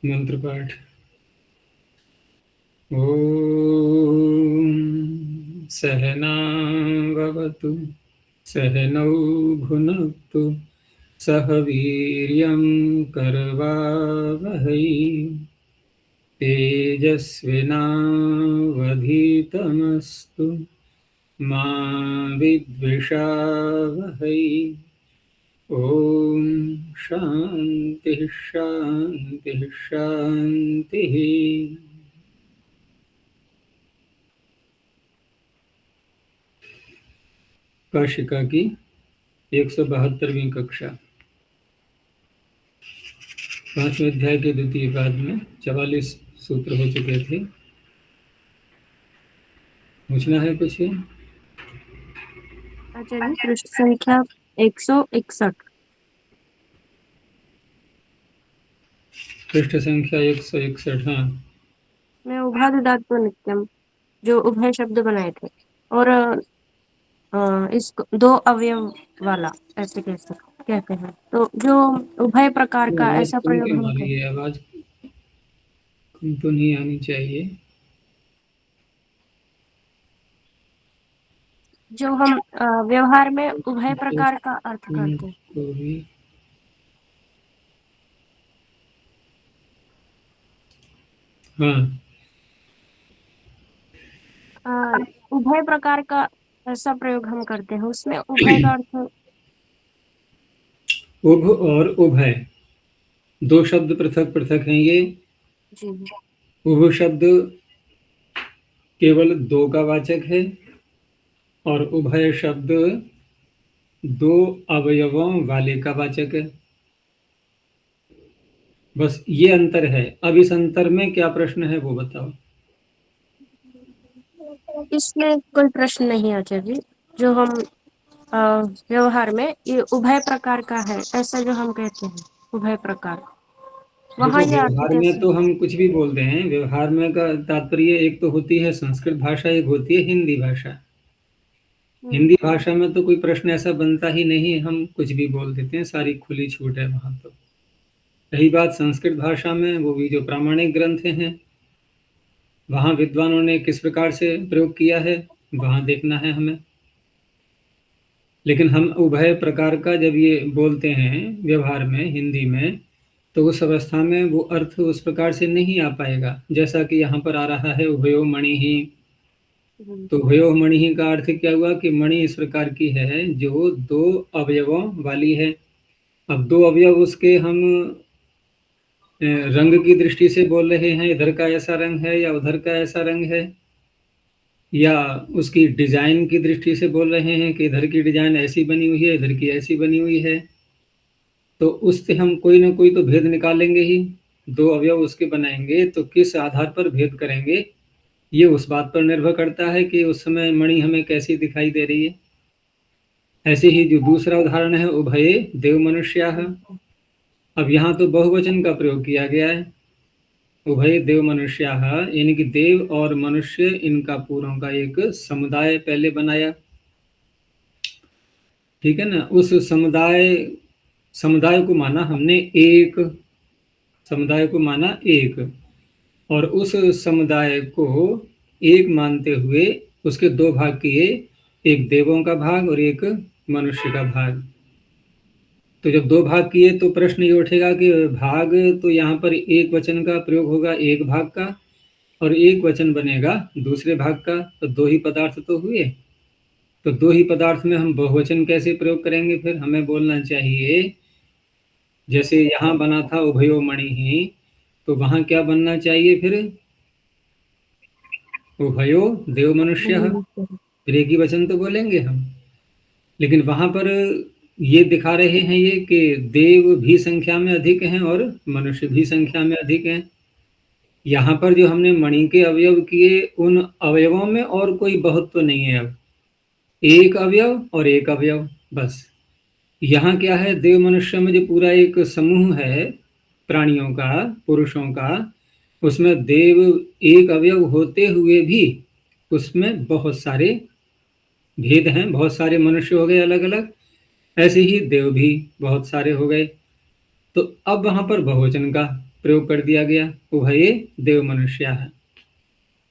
मंत्र पाठ। ओम सहना भवतु सहनौ भुनक्तु सह वीर्यं करवावहै तेजस्विनावधीतमस्तु मा विद्विषावहै। ओम शांति शांति शांति। काशिका की 172वीं कक्षा, 5वें अध्याय के द्वितीय पाद में 44 सूत्र हो चुके थे। पूछना है कुछ? आचार्य, पृष्ठ संख्या 161। पृष्ठ संख्या 161। हाँ, मैं उभादुदात्व नित्यम, जो उभय शब्द बनाए थे, और इसको दो अवयव वाला ऐसे कैसे कहते हैं, तो जो उभय प्रकार तो का आवाज ऐसा कम प्रयोग क्यों हम आ रही करें। है? आवाज कम तो नहीं आनी चाहिए। जो हम व्यवहार में उभय प्रकार का अर्थ करते हैं। तो भी हाँ, उभय प्रकार का ऐसा प्रयोग हम करते हैं, उसमें उभय का अर्थ। उभ और उभय दो शब्द पृथक पृथक हैं। ये जी। उभ शब्द केवल दो का वाचक है और उभय शब्द दो अवयवों वाले का वाचक है। बस ये अंतर है। अब इस अंतर में क्या प्रश्न है वो बताओ। इसमें कोई प्रश्न नहीं आचार्य जी। जो हम अ, व्यवहार में ये उभय प्रकार का है ऐसा जो हम कहते हैं, उभय प्रकार, वहाँ देखो, ये अर्थ व्यवहार में कैसे तो है। हम कुछ भी बोलते हैं। व्यवहार में का तात्पर्य एक तो होती है संस्कृत भाषा, एक होती है हिंदी भाषा। हिंदी भाषा में तो कोई प्रश्न ऐसा बनता ही नहीं, हम कुछ भी बोल देते हैं, सारी खुली छूट है वहां तो। रही बात संस्कृत भाषा में, वो भी जो प्रामाणिक ग्रंथ हैं, वहाँ विद्वानों ने किस प्रकार से प्रयोग किया है वहाँ देखना है हमें। लेकिन हम उभय प्रकार का जब ये बोलते हैं व्यवहार में हिंदी में, तो उस अवस्था में वो अर्थ उस प्रकार से नहीं आ पाएगा जैसा कि यहाँ पर आ रहा है उभयो मणि ही। तो उभयो मणि ही का अर्थ क्या हुआ कि मणि इस प्रकार की है जो दो अवयवों वाली है। अब दो अवयव उसके हम रंग की दृष्टि से बोल रहे हैं, इधर का ऐसा रंग है या उधर का ऐसा रंग है, या उसकी डिजाइन की दृष्टि से बोल रहे हैं कि इधर की डिजाइन ऐसी बनी हुई है, इधर की ऐसी बनी हुई है, तो उससे हम कोई ना कोई तो भेद निकालेंगे ही। दो अवयव उसके बनाएंगे तो किस आधार पर भेद करेंगे, ये उस बात पर निर्भर करता है कि उस समय मणि हमें कैसी दिखाई दे रही है। ऐसे ही जो दूसरा उदाहरण है उभये देव मनुष्याः, अब यहाँ तो बहुवचन का प्रयोग किया गया है। उभय देव मनुष्याः यानी कि देव और मनुष्य, इनका पूरों का एक समुदाय पहले बनाया। ठीक है ना। उस समुदाय समुदाय को माना हमने एक, समुदाय को माना एक, और उस समुदाय को एक मानते हुए उसके दो भाग किए, एक देवों का भाग और एक मनुष्य का भाग। तो जब दो भाग किए तो प्रश्न ये उठेगा कि भाग, तो यहाँ पर एक वचन का प्रयोग होगा एक भाग का, और एक वचन बनेगा दूसरे भाग का, तो दो ही पदार्थ तो हुए। तो दो ही पदार्थ में हम बहुवचन कैसे प्रयोग करेंगे? फिर हमें बोलना चाहिए जैसे यहाँ बना था उभयो मणि ही, तो वहां क्या बनना चाहिए फिर? उभयो देव मनुष्य। फिर एक ही वचन तो बोलेंगे हम। लेकिन वहां पर ये दिखा रहे हैं ये कि देव भी संख्या में अधिक हैं और मनुष्य भी संख्या में अधिक हैं। यहाँ पर जो हमने मणि के अवयव किए, उन अवयवों में और कोई बहुत तो नहीं है। अब एक अवयव और एक अवयव बस। यहाँ क्या है, देव मनुष्य में जो पूरा एक समूह है प्राणियों का, पुरुषों का, उसमें देव एक अवयव होते हुए भी उसमें बहुत सारे भेद हैं। बहुत सारे मनुष्य हो गए अलग अलग, ऐसे ही देव भी बहुत सारे हो गए। तो अब वहां पर बहुवचन का प्रयोग कर दिया गया, उभये देव मनुष्याः।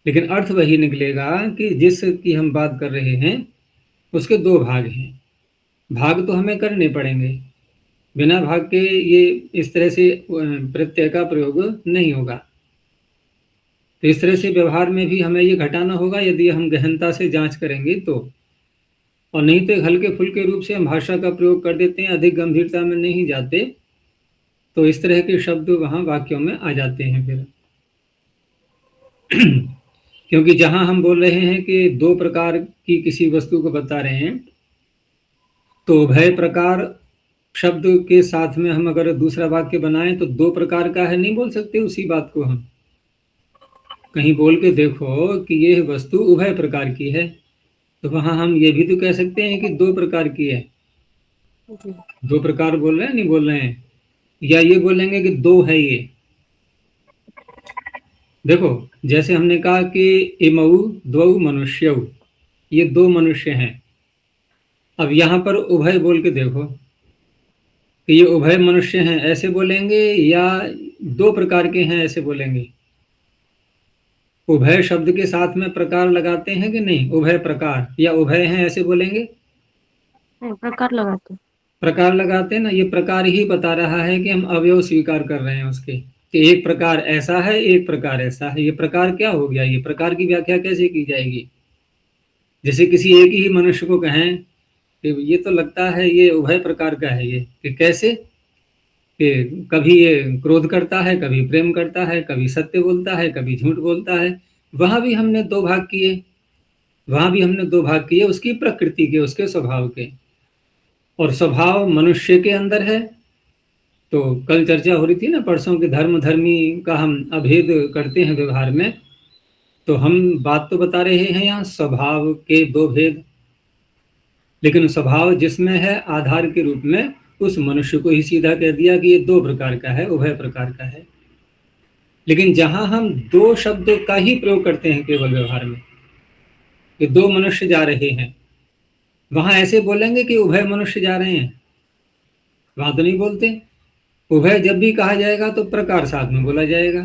लेकिन अर्थ वही निकलेगा कि जिसकी हम बात कर रहे हैं उसके दो भाग हैं। भाग तो हमें करने पड़ेंगे, बिना भाग के ये इस तरह से प्रत्यय का प्रयोग नहीं होगा। तो इस तरह से व्यवहार में भी हमें ये घटाना होगा यदि हम गहनता से जांच करेंगे तो, और नहीं तो हल्के फुल्के रूप से हम भाषा का प्रयोग कर देते हैं, अधिक गंभीरता में नहीं जाते, तो इस तरह के शब्द वहाँ वाक्यों में आ जाते हैं फिर। क्योंकि जहाँ हम बोल रहे हैं कि दो प्रकार की किसी वस्तु को बता रहे हैं, तो उभय प्रकार शब्द के साथ में हम अगर दूसरा वाक्य बनाएं तो दो प्रकार का है नहीं बोल सकते उसी बात को हम। कहीं बोल के देखो कि ये वस्तु उभय प्रकार की है, तो वहां हम ये भी तो कह सकते हैं कि दो प्रकार की है। जी दो प्रकार बोल रहे हैं नहीं बोल रहे हैं, या ये बोलेंगे कि दो है ये। देखो जैसे हमने कहा कि इमऊ द्वौ मनुष्यौ, ये दो मनुष्य हैं। अब यहाँ पर उभय बोल के देखो कि ये उभय मनुष्य हैं ऐसे बोलेंगे या दो प्रकार के हैं ऐसे बोलेंगे। उभय शब्द के साथ में प्रकार लगाते हैं कि नहीं, उभय प्रकार या उभय हैं ऐसे बोलेंगे। नहीं, प्रकार लगाते हैं। प्रकार लगाते हैं ना, ये प्रकार ही बता रहा है कि हम अवयव स्वीकार कर रहे हैं उसके, कि एक प्रकार ऐसा है एक प्रकार ऐसा है। ये प्रकार क्या हो गया, ये प्रकार की व्याख्या कैसे की जाएगी। जैसे किसी एक ही मनुष्य को कहें कि ये तो लगता है ये उभय प्रकार का है, ये कि कैसे, कि कभी ये क्रोध करता है, कभी प्रेम करता है, कभी सत्य बोलता है, कभी झूठ बोलता है। वहां भी हमने दो भाग किए, वहां भी हमने दो भाग किए उसकी प्रकृति के, उसके स्वभाव के। और स्वभाव मनुष्य के अंदर है। तो कल चर्चा हो रही थी ना परसों के धर्म धर्मी का हम अभेद करते हैं व्यवहार में, तो हम बात तो बता रहे हैं यहाँ स्वभाव के दो भेद। लेकिन स्वभाव जिसमें है आधार के रूप में उस मनुष्य को ही सीधा कह दिया कि ये दो प्रकार का है, उभय प्रकार का है। लेकिन जहां हम दो शब्द का ही प्रयोग करते हैं केवल व्यवहार में, कि दो मनुष्य जा रहे हैं, वहां ऐसे बोलेंगे कि उभय मनुष्य जा रहे हैं, वहां तो नहीं बोलते। उभय जब भी कहा जाएगा तो प्रकार साथ में बोला जाएगा।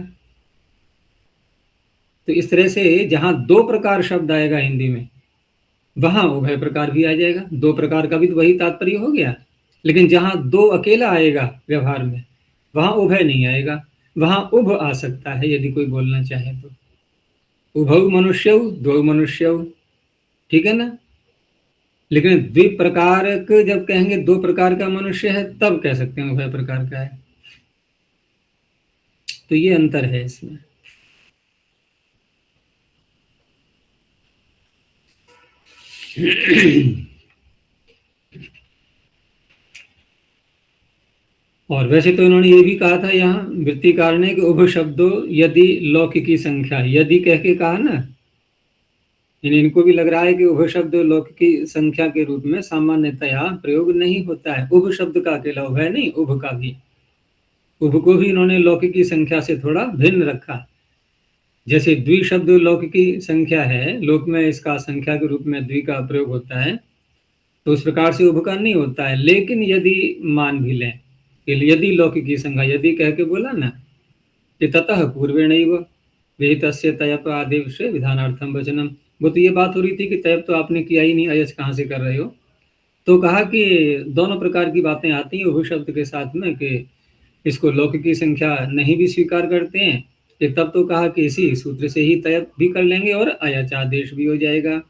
तो इस तरह से जहां दो प्रकार शब्द आएगा हिंदी में, वहां उभय प्रकार भी आ जाएगा। दो प्रकार का भी तो वही तात्पर्य हो गया। लेकिन जहां दो अकेला आएगा व्यवहार में, वहां उभय नहीं आएगा, वहां उभ आ सकता है यदि कोई बोलना चाहे तो। उभौ मनुष्यौ द्वौ मनुष्यौ, ठीक है ना। लेकिन द्विप्रकारक जब कहेंगे दो प्रकार का मनुष्य है तब कह सकते हैं उभय प्रकार का है। तो ये अंतर है इसमें। और वैसे तो इन्होंने ये भी कहा था यहाँ वृत्तिकार ने कि उभ शब्दों यदि लौकिकी संख्या, यदि कह के कहा ना, इनको भी लग रहा है कि उभ शब्द लौकिकी संख्या के रूप में सामान्यतया प्रयोग नहीं होता है। उभ शब्द का अकेला उभय नहीं, उभ का भी, उभ को भी इन्होंने लौकिकी संख्या से थोड़ा भिन्न रखा। जैसे द्वि शब्द लौकिकी संख्या है, लोक में इसका संख्या के रूप में द्वि का प्रयोग होता है, तो उस प्रकार से उभ का नहीं होता है। लेकिन यदि मान भी लें कि यदि लौकिकी संख्या, यदि कह के बोला ना कि ततः पूर्वेणैव विहितस्य तयप आदेश विधानार्थम वचनम, वो तो ये बात हो रही थी कि तयप तो आपने किया ही नहीं, अयच कहाँ से कर रहे हो। तो कहा कि दोनों प्रकार की बातें आती हैं उभ शब्द के साथ में, कि इसको लौकिकी संख्या नहीं भी स्वीकार करते हैं, कि तब तो कहा कि इसी सूत्र से ही तयप भी कर लेंगे और अयच आदेश भी हो जाएगा।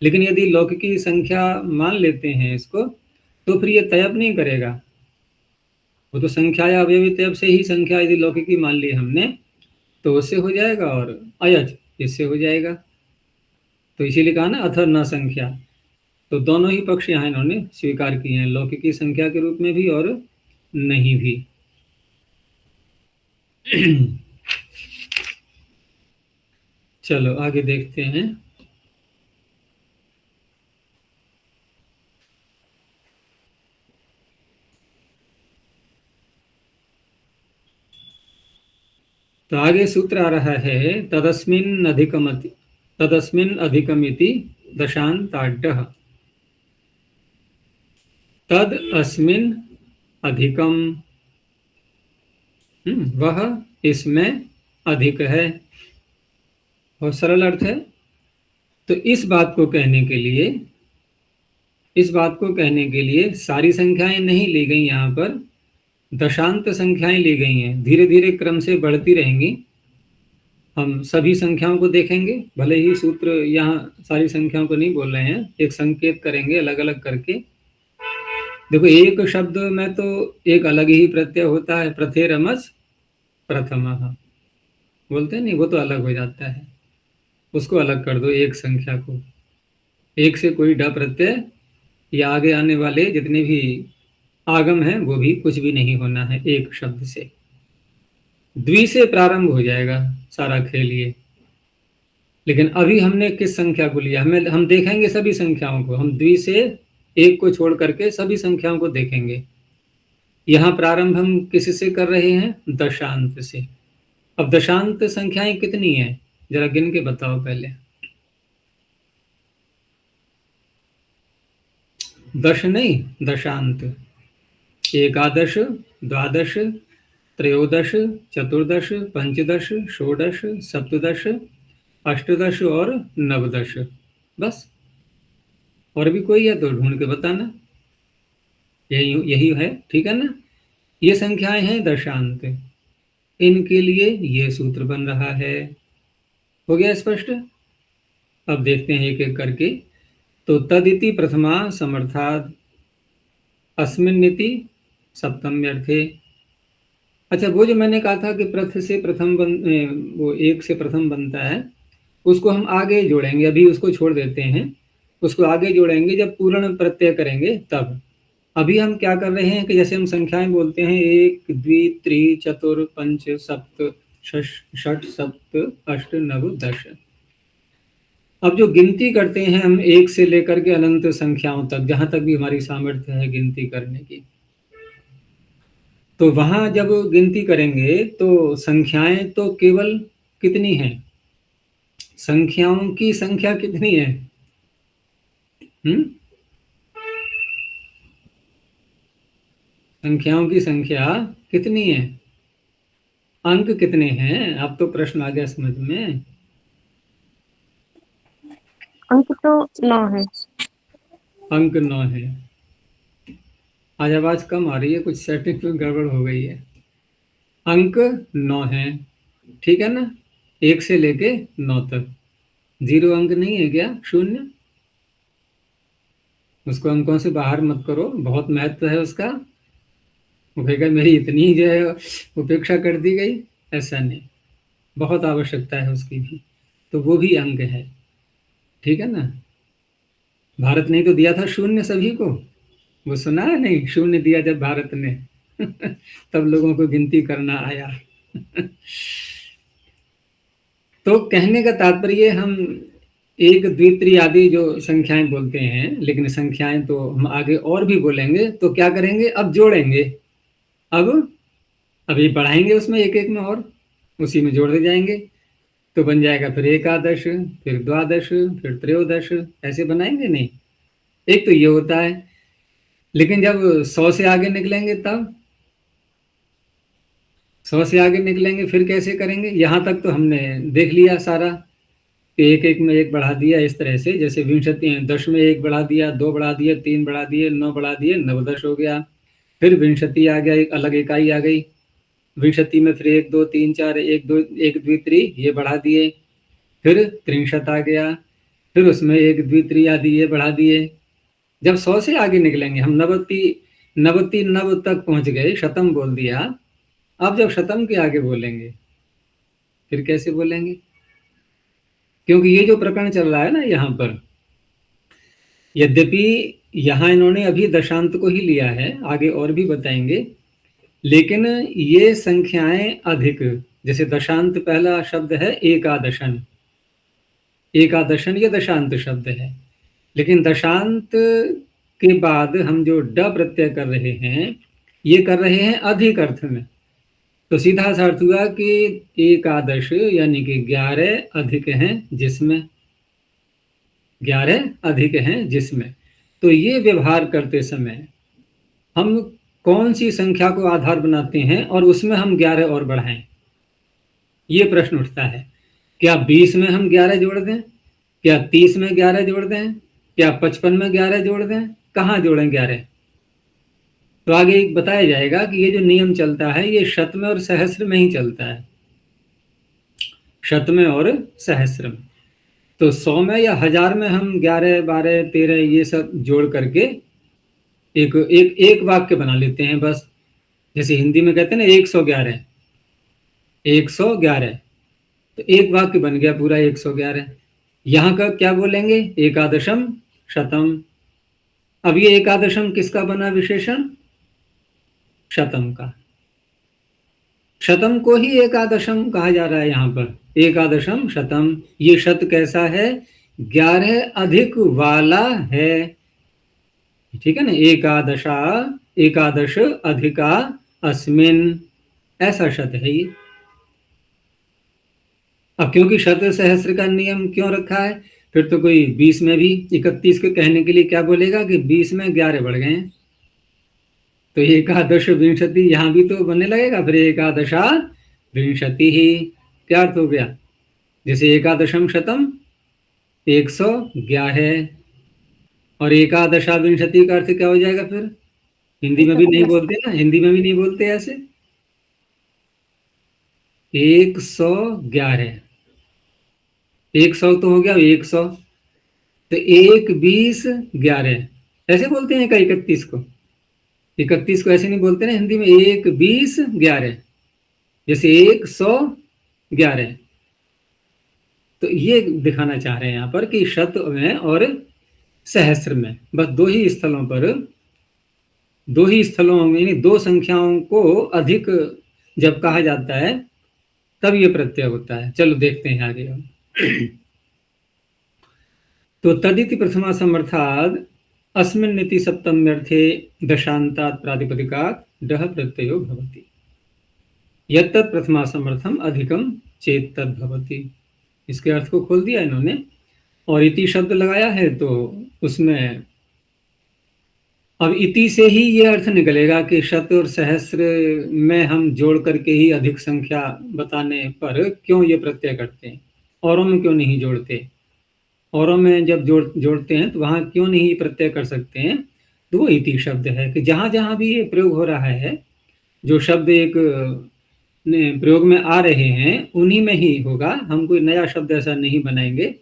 लेकिन यदि लौकिकी संख्या मान लेते हैं इसको, तो फिर ये तयप नहीं करेगा। वो तो संख्या या अवयवी तयप से ही संख्या यदि लौकिकी मान ली हमने तो उससे हो जाएगा, और अयच इससे हो जाएगा। तो इसीलिए कहा ना अथ न संख्या। तो दोनों ही पक्ष यहाँ इन्होंने स्वीकार किए हैं, लौकिकी संख्या के रूप में भी और नहीं भी। चलो आगे देखते हैं। तो आगे सूत्र आ रहा है तदस्मिन् अधिकमिति दशांताड्यः। तद अस्मिन् अधिकम, वह इसमें अधिक है। बहुत सरल अर्थ है। तो इस बात को कहने के लिए सारी संख्याएं नहीं ली गई, यहाँ पर दशांत संख्याएं ली गई हैं, धीरे धीरे क्रम से बढ़ती रहेंगी। हम सभी संख्याओं को देखेंगे, भले ही सूत्र यहाँ सारी संख्याओं को नहीं बोल रहे हैं, एक संकेत करेंगे अलग अलग करके। देखो, एक शब्द में तो एक अलग ही प्रत्यय होता है, प्रथेरमस प्रथमः बोलते हैं नहीं, वो तो अलग हो जाता है, उसको अलग कर दो एक संख्या को। एक से कोई ड प्रत्यय या आगे आने वाले जितने भी आगम हैं वो भी कुछ भी नहीं होना है एक शब्द से। द्वि से प्रारंभ हो जाएगा सारा खेल ये। लेकिन अभी हमने किस संख्या को लिया, हम देखेंगे सभी संख्याओं को, हम द्वि से एक को छोड़ करके सभी संख्याओं को देखेंगे। यहाँ प्रारंभ हम किससे कर रहे हैं, दशांत से। अब दशांत संख्याएं कितनी हैं, जरा गिन के बताओ पहले। दश नहीं, दशांत। एकादश, द्वादश, त्रयोदश, चतुर्दश, पंचदश, षोडश, सप्तदश, अष्टदश और नवदश, बस। और भी कोई है तो ढूंढ के बताना। यही है, ठीक है ना। ये संख्याएं हैं दशांत, इनके लिए ये सूत्र बन रहा है। हो गया स्पष्ट। अब देखते हैं एक एक करके। तो तदिति प्रथमा समर्थाद अस्मिन्निति सप्तम्यर्थे। अच्छा, वो जो मैंने कहा था कि प्रथ से प्रथम वो एक से प्रथम बनता है, उसको हम आगे जोड़ेंगे, अभी उसको छोड़ देते हैं, उसको आगे जोड़ेंगे जब पूर्ण प्रत्यय करेंगे तब। अभी हम क्या कर रहे हैं कि जैसे हम संख्याएं बोलते हैं, एक, द्वि, त्रि, चतुर, पंच, सप्त, षट, सप्त, अष्ट, नव, दश। अब जो गिनती करते हैं हम एक से लेकर के अनंत संख्याओं तक, जहां तक भी हमारी सामर्थ्य है गिनती करने की, तो वहां जब गिनती करेंगे तो संख्याएं तो केवल कितनी हैं, संख्याओं की संख्या कितनी है? संख्याओं की संख्या कितनी है? अंक कितने हैं? अब तो प्रश्न आ गया समझ में। अंक तो 9 है। अंक 9 है। आज आवाज कम आ रही है, कुछ सेटिंग में गड़बड़ हो गई है। अंक 9 है, ठीक है ना, 1 से लेके 9 तक। 0 अंक नहीं है क्या? शून्य, उसको अंकों से बाहर मत करो, बहुत महत्व है उसका। वो कहेगा मेरी इतनी जो है उपेक्षा कर दी गई, ऐसा नहीं, बहुत आवश्यकता है उसकी भी, तो वो भी अंक है, ठीक है ना। भारत ने तो दिया था शून्य सभी को, वो सुना है नहीं, शून्य दिया जब भारत ने तब लोगों को गिनती करना आया तो कहने का तात्पर्य, हम एक, द्वित्रि आदि जो संख्याएं बोलते हैं, लेकिन संख्याएं तो हम आगे और भी बोलेंगे, तो क्या करेंगे, अब जोड़ेंगे। अब अभी बढ़ाएंगे उसमें एक एक में, और उसी में जोड़ते जाएंगे, तो बन जाएगा फिर एकादश, फिर द्वादश, फिर त्रयोदश, ऐसे बनाएंगे नहीं। एक तो ये होता है, लेकिन जब 100 से आगे निकलेंगे तब 100 से आगे निकलेंगे फिर कैसे करेंगे। यहाँ तक तो हमने देख लिया सारा, एक एक में एक बढ़ा दिया, इस तरह से जैसे विंशति 10 में 1 बढ़ा दिया, 2 बढ़ा दिए, 3 बढ़ा दिए, 9 बढ़ा दिए, नवदश हो गया। फिर विंशति आ गया, एक अलग इकाई आ गई। विंशति में फिर 1 2 3 4 1 2 1 द्वित्रि ये बढ़ा दिए। फिर त्रिंशत आ गया, फिर उसमें 1 द्वित्रि आदि ये बढ़ा दिए। जब 100 से आगे निकलेंगे, हम नवति नव तक पहुंच गए, शतम बोल दिया। अब जब शतम के आगे बोलेंगे फिर कैसे बोलेंगे, क्योंकि ये जो प्रकरण चल रहा है ना यहाँ पर, यद्यपि यहाँ इन्होंने अभी दशांत को ही लिया है, आगे और भी बताएंगे, लेकिन ये संख्याएं अधिक, जैसे दशांत पहला शब्द है एकादशन, एकादशन ये दशांत शब्द है, लेकिन दशांत के बाद हम जो ड प्रत्यय कर रहे हैं, ये कर रहे हैं अधिक अर्थ में। तो सीधा सा अर्थ हुआ कि एकादश यानी कि 11 अधिक हैं जिसमें, 11 अधिक हैं जिसमें। तो ये व्यवहार करते समय हम कौन सी संख्या को आधार बनाते हैं और उसमें हम 11 और बढ़ाएं? ये प्रश्न उठता है। क्या 20 में हम 11 जोड़ दें? क्या 30 में 11 जोड़ दें? क्या 55 में 11 जोड़ दें? कहाँ जोड़ें 11? तो आगे बताया जाएगा कि ये जो नियम चलता है ये शत में और सहस्त्र में ही चलता है, शत में और सहस्त्र में। तो 100 में या 1000 में हम 11, 12, 13 ये सब जोड़ करके एक एक एक वाक्य बना लेते हैं बस। जैसे हिंदी में कहते हैं ना 111, 111, तो एक वाक्य बन गया पूरा 111। यहाँ का क्या बोलेंगे? एकादशम शतम। अब ये एकादशम किसका बना विशेषण? शतम का। शतम को ही एकादशम कहा जा रहा है यहाँ पर, एकादशम शतम। ये शत कैसा है? 11 अधिक वाला है, ठीक है ना। एकादशा, एकादश अधिका अस्मिन, ऐसा शत है ये। अब क्योंकि शत सहस्त्र का नियम क्यों रखा है, फिर तो कोई 20 में भी 31 के कहने के लिए क्या बोलेगा कि 20 में 11 बढ़ गए हैं, तो एकादश विंशति यहाँ भी तो बनने लगेगा। फिर एकादशा विंशति ही, क्या अर्थ हो गया? जैसे एकादशम शतम 111, और एकादशा विंशति का अर्थ क्या हो जाएगा फिर? हिंदी में भी नहीं बोलते ना, हिंदी में भी नहीं बोलते ऐसे। 111, 100 तो हो गया 100, तो 1, 20, 11 ऐसे बोलते हैं क्या 31 को? 31 को ऐसे नहीं बोलते ना हिंदी में, 1, 20, 11, जैसे 111। तो ये दिखाना चाह रहे हैं यहाँ पर कि शत में और सहस्त्र में बस दो ही स्थलों में, यानी दो संख्याओं को अधिक जब कहा जाता है तब ये प्रत्यय होता है। चलो देखते हैं आगे। तो तदिति प्रथमा समर्थाद अस्मिन्निति सप्तम्यर्थे दशान्तात् प्रातिपदिकात् डः प्रत्ययो भवति, यत्तत् प्रथमा समर्थम अधिकम चेत तद् भवति। इसके अर्थ को खोल दिया इन्होंने और इति शब्द लगाया है, तो उसमें अब इति से ही ये अर्थ निकलेगा कि शत और सहस्त्र में हम जोड़ करके ही अधिक संख्या बताने पर क्यों ये प्रत्यय करते हैं, औरों में क्यों नहीं जोड़ते। औरों में जब जोड़ते हैं तो वहाँ क्यों नहीं प्रत्यय कर सकते हैं, तो वो इति शब्द है कि जहाँ जहाँ भी ये प्रयोग हो रहा है, जो शब्द एक प्रयोग में आ रहे हैं उन्हीं में ही होगा, हम कोई नया शब्द ऐसा नहीं बनाएंगे,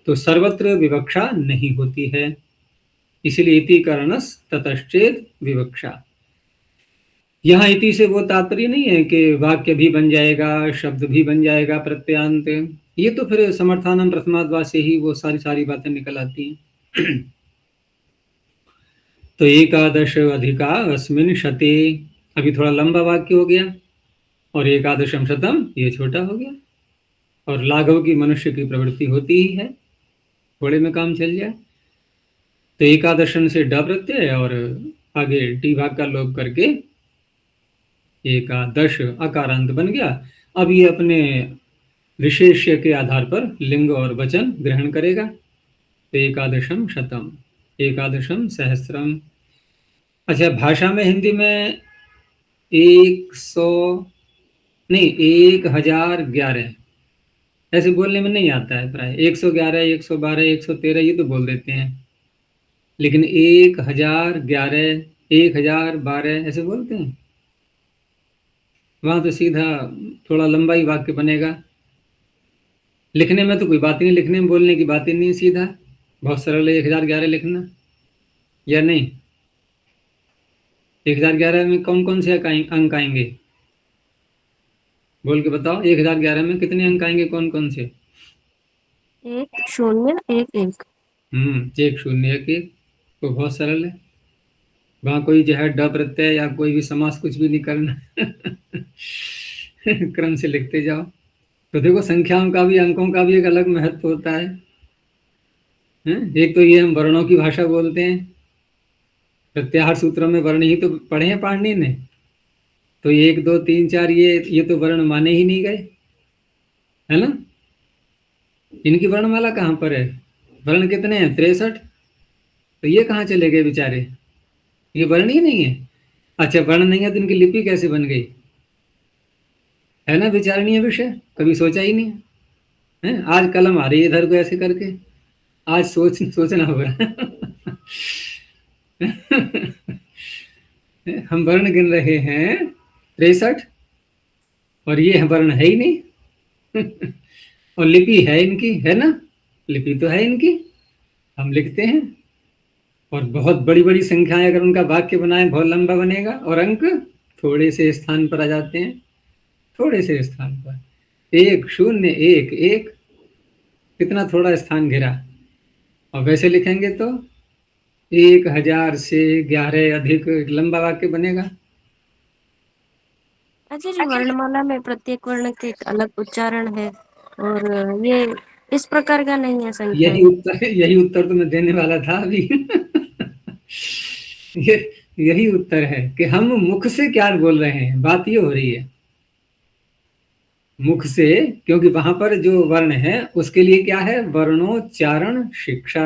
तो सर्वत्र विवक्षा नहीं होती है। इसलिए इति कारणस ततश्चेद विवक्षा। यहाँ इति से वो तात्पर्य नहीं है कि वाक्य भी बन जाएगा, शब्द भी बन जाएगा प्रत्यांत, ये तो फिर समर्थानम प्रथमाद्वा से ही वो सारी बातें निकल आती हैं। तो एकादश अधिका अस्मिन शते, अभी थोड़ा लंबा वाक्य हो गया, और एकादशम शतम ये छोटा हो गया। और लाघव की मनुष्य की प्रवृत्ति होती ही है, थोड़े में काम चल जाए। तो एकादशन से ड प्रत्यय और आगे टी भाग का लोप करके एकादश अकारांत बन गया। अब ये अपने विशेष्य के आधार पर लिंग और वचन ग्रहण करेगा। तो एकादशम शतम, एकादशम सहस्त्रम। अच्छा, भाषा में हिंदी में 1011 ऐसे बोलने में नहीं आता है प्राय। 111, 112, 113 ये तो बोल देते हैं, लेकिन 1011, 1012 ऐसे बोलते हैं। वहाँ तो सीधा थोड़ा लंबा ही वाक्य बनेगा। लिखने में तो कोई बात ही नहीं, लिखने में बोलने की बात ही नहीं, सीधा बहुत सरल है 1011 लिखना, या नहीं? 1011 में कौन कौन से अंक आएंगे, बोल के बताओ। 1011 में कितने अंक आएंगे, कौन कौन से? 1 0 1 1। 1 0 1 1, तो बहुत सरल है। वहाँ कोई जो है ड प्रत्यय या कोई भी समास कुछ भी नहीं करना। क्रम से लिखते जाओ। तो देखो, संख्याओं का भी, अंकों का भी एक अलग महत्व होता है। एक तो ये हम वर्णों की भाषा बोलते हैं, प्रत्याहार सूत्रों में वर्ण ही तो पढ़े हैं पाणिनि ने, तो 1 2 3 4 ये तो वर्ण माने ही नहीं गए, है ना। इनकी वर्णमाला कहाँ पर है? वर्ण कितने हैं? 63। तो ये कहाँ चले गए बेचारे, ये वर्ण ही नहीं है। अच्छा, वर्ण नहीं है तो इनकी लिपि कैसे बन गई? है ना विचारणीय विषय, कभी सोचा ही नहीं है। आज कलम आ रही है इधर को ऐसे करके, आज सोचना होगा। हम वर्ण गिन रहे हैं 63, और ये वर्ण है ही नहीं। और लिपि है इनकी, है ना, लिपि तो है इनकी, हम लिखते हैं। और बहुत बड़ी बड़ी संख्याएं अगर उनका वाक्य बनाए बहुत लंबा बनेगा, और अंक थोड़े से स्थान पर आ जाते हैं, थोड़े से स्थान पर। 1 0 1 1, कितना थोड़ा स्थान घिरा। और वैसे लिखेंगे तो 1000 से 11 अधिक, एक लंबा वाक्य बनेगा। अच्छा जी, वर्णमाला में प्रत्येक वर्ण के एक अलग उच्चारण है, और ये इस प्रकार का नहीं है संख्याएं। यही उत्तर तो मैं देने वाला था अभी। ये यही उत्तर है कि हम मुख से क्या बोल रहे हैं, बात ये हो रही है मुख से, क्योंकि वहां पर जो वर्ण है उसके लिए क्या है, वर्णोच्चारण शिक्षा।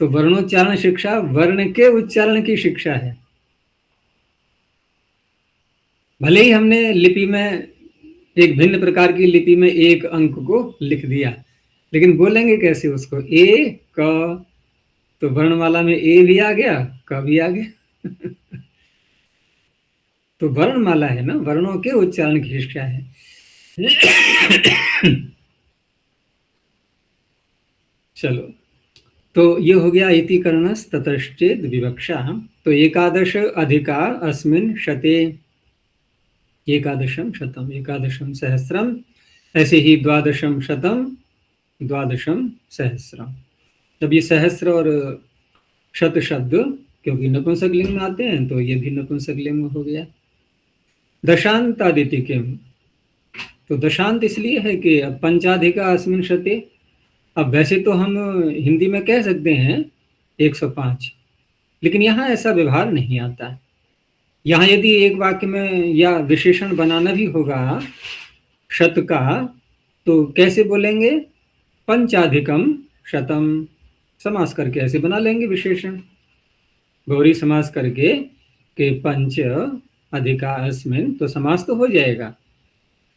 तो वर्णोच्चारण शिक्षा वर्ण के उच्चारण की शिक्षा है। भले ही हमने लिपि में एक भिन्न प्रकार की लिपि में एक अंक को लिख दिया, लेकिन बोलेंगे कैसे उसको, ए क, तो वर्णमाला में ए भी आ गया, क भी आ गया। तो वर्णमाला है ना, वर्णों के उच्चारण की शिक्षा है। चलो, तो ये हो गया इति कर्णस ततश्चेद विवक्षा। तो एकादश अधिका अस्मिन् शते, एकादशम शतम, एकादशम सहस्रम, ऐसे ही द्वादशम शतम, द्वादशम सहस्रम। जब ये सहस्र और शत शब्द क्योंकि नपुंसक लिंग में आते हैं, तो ये भी नपुंसक लिंग हो गया। दशांतादिति किम, तो दशांत इसलिए है कि अब पंचाधिका अस्मिन् शते। अब वैसे तो हम हिंदी में कह सकते हैं 105, लेकिन यहाँ ऐसा व्यवहार नहीं आता। यहाँ यदि एक वाक्य में या विशेषण बनाना भी होगा शत का, तो कैसे बोलेंगे, पंचाधिकम शतम, समास करके ऐसे बना लेंगे विशेषण, गौरी समास करके के पंच अधिका अस्मिन, तो समास तो हो जाएगा।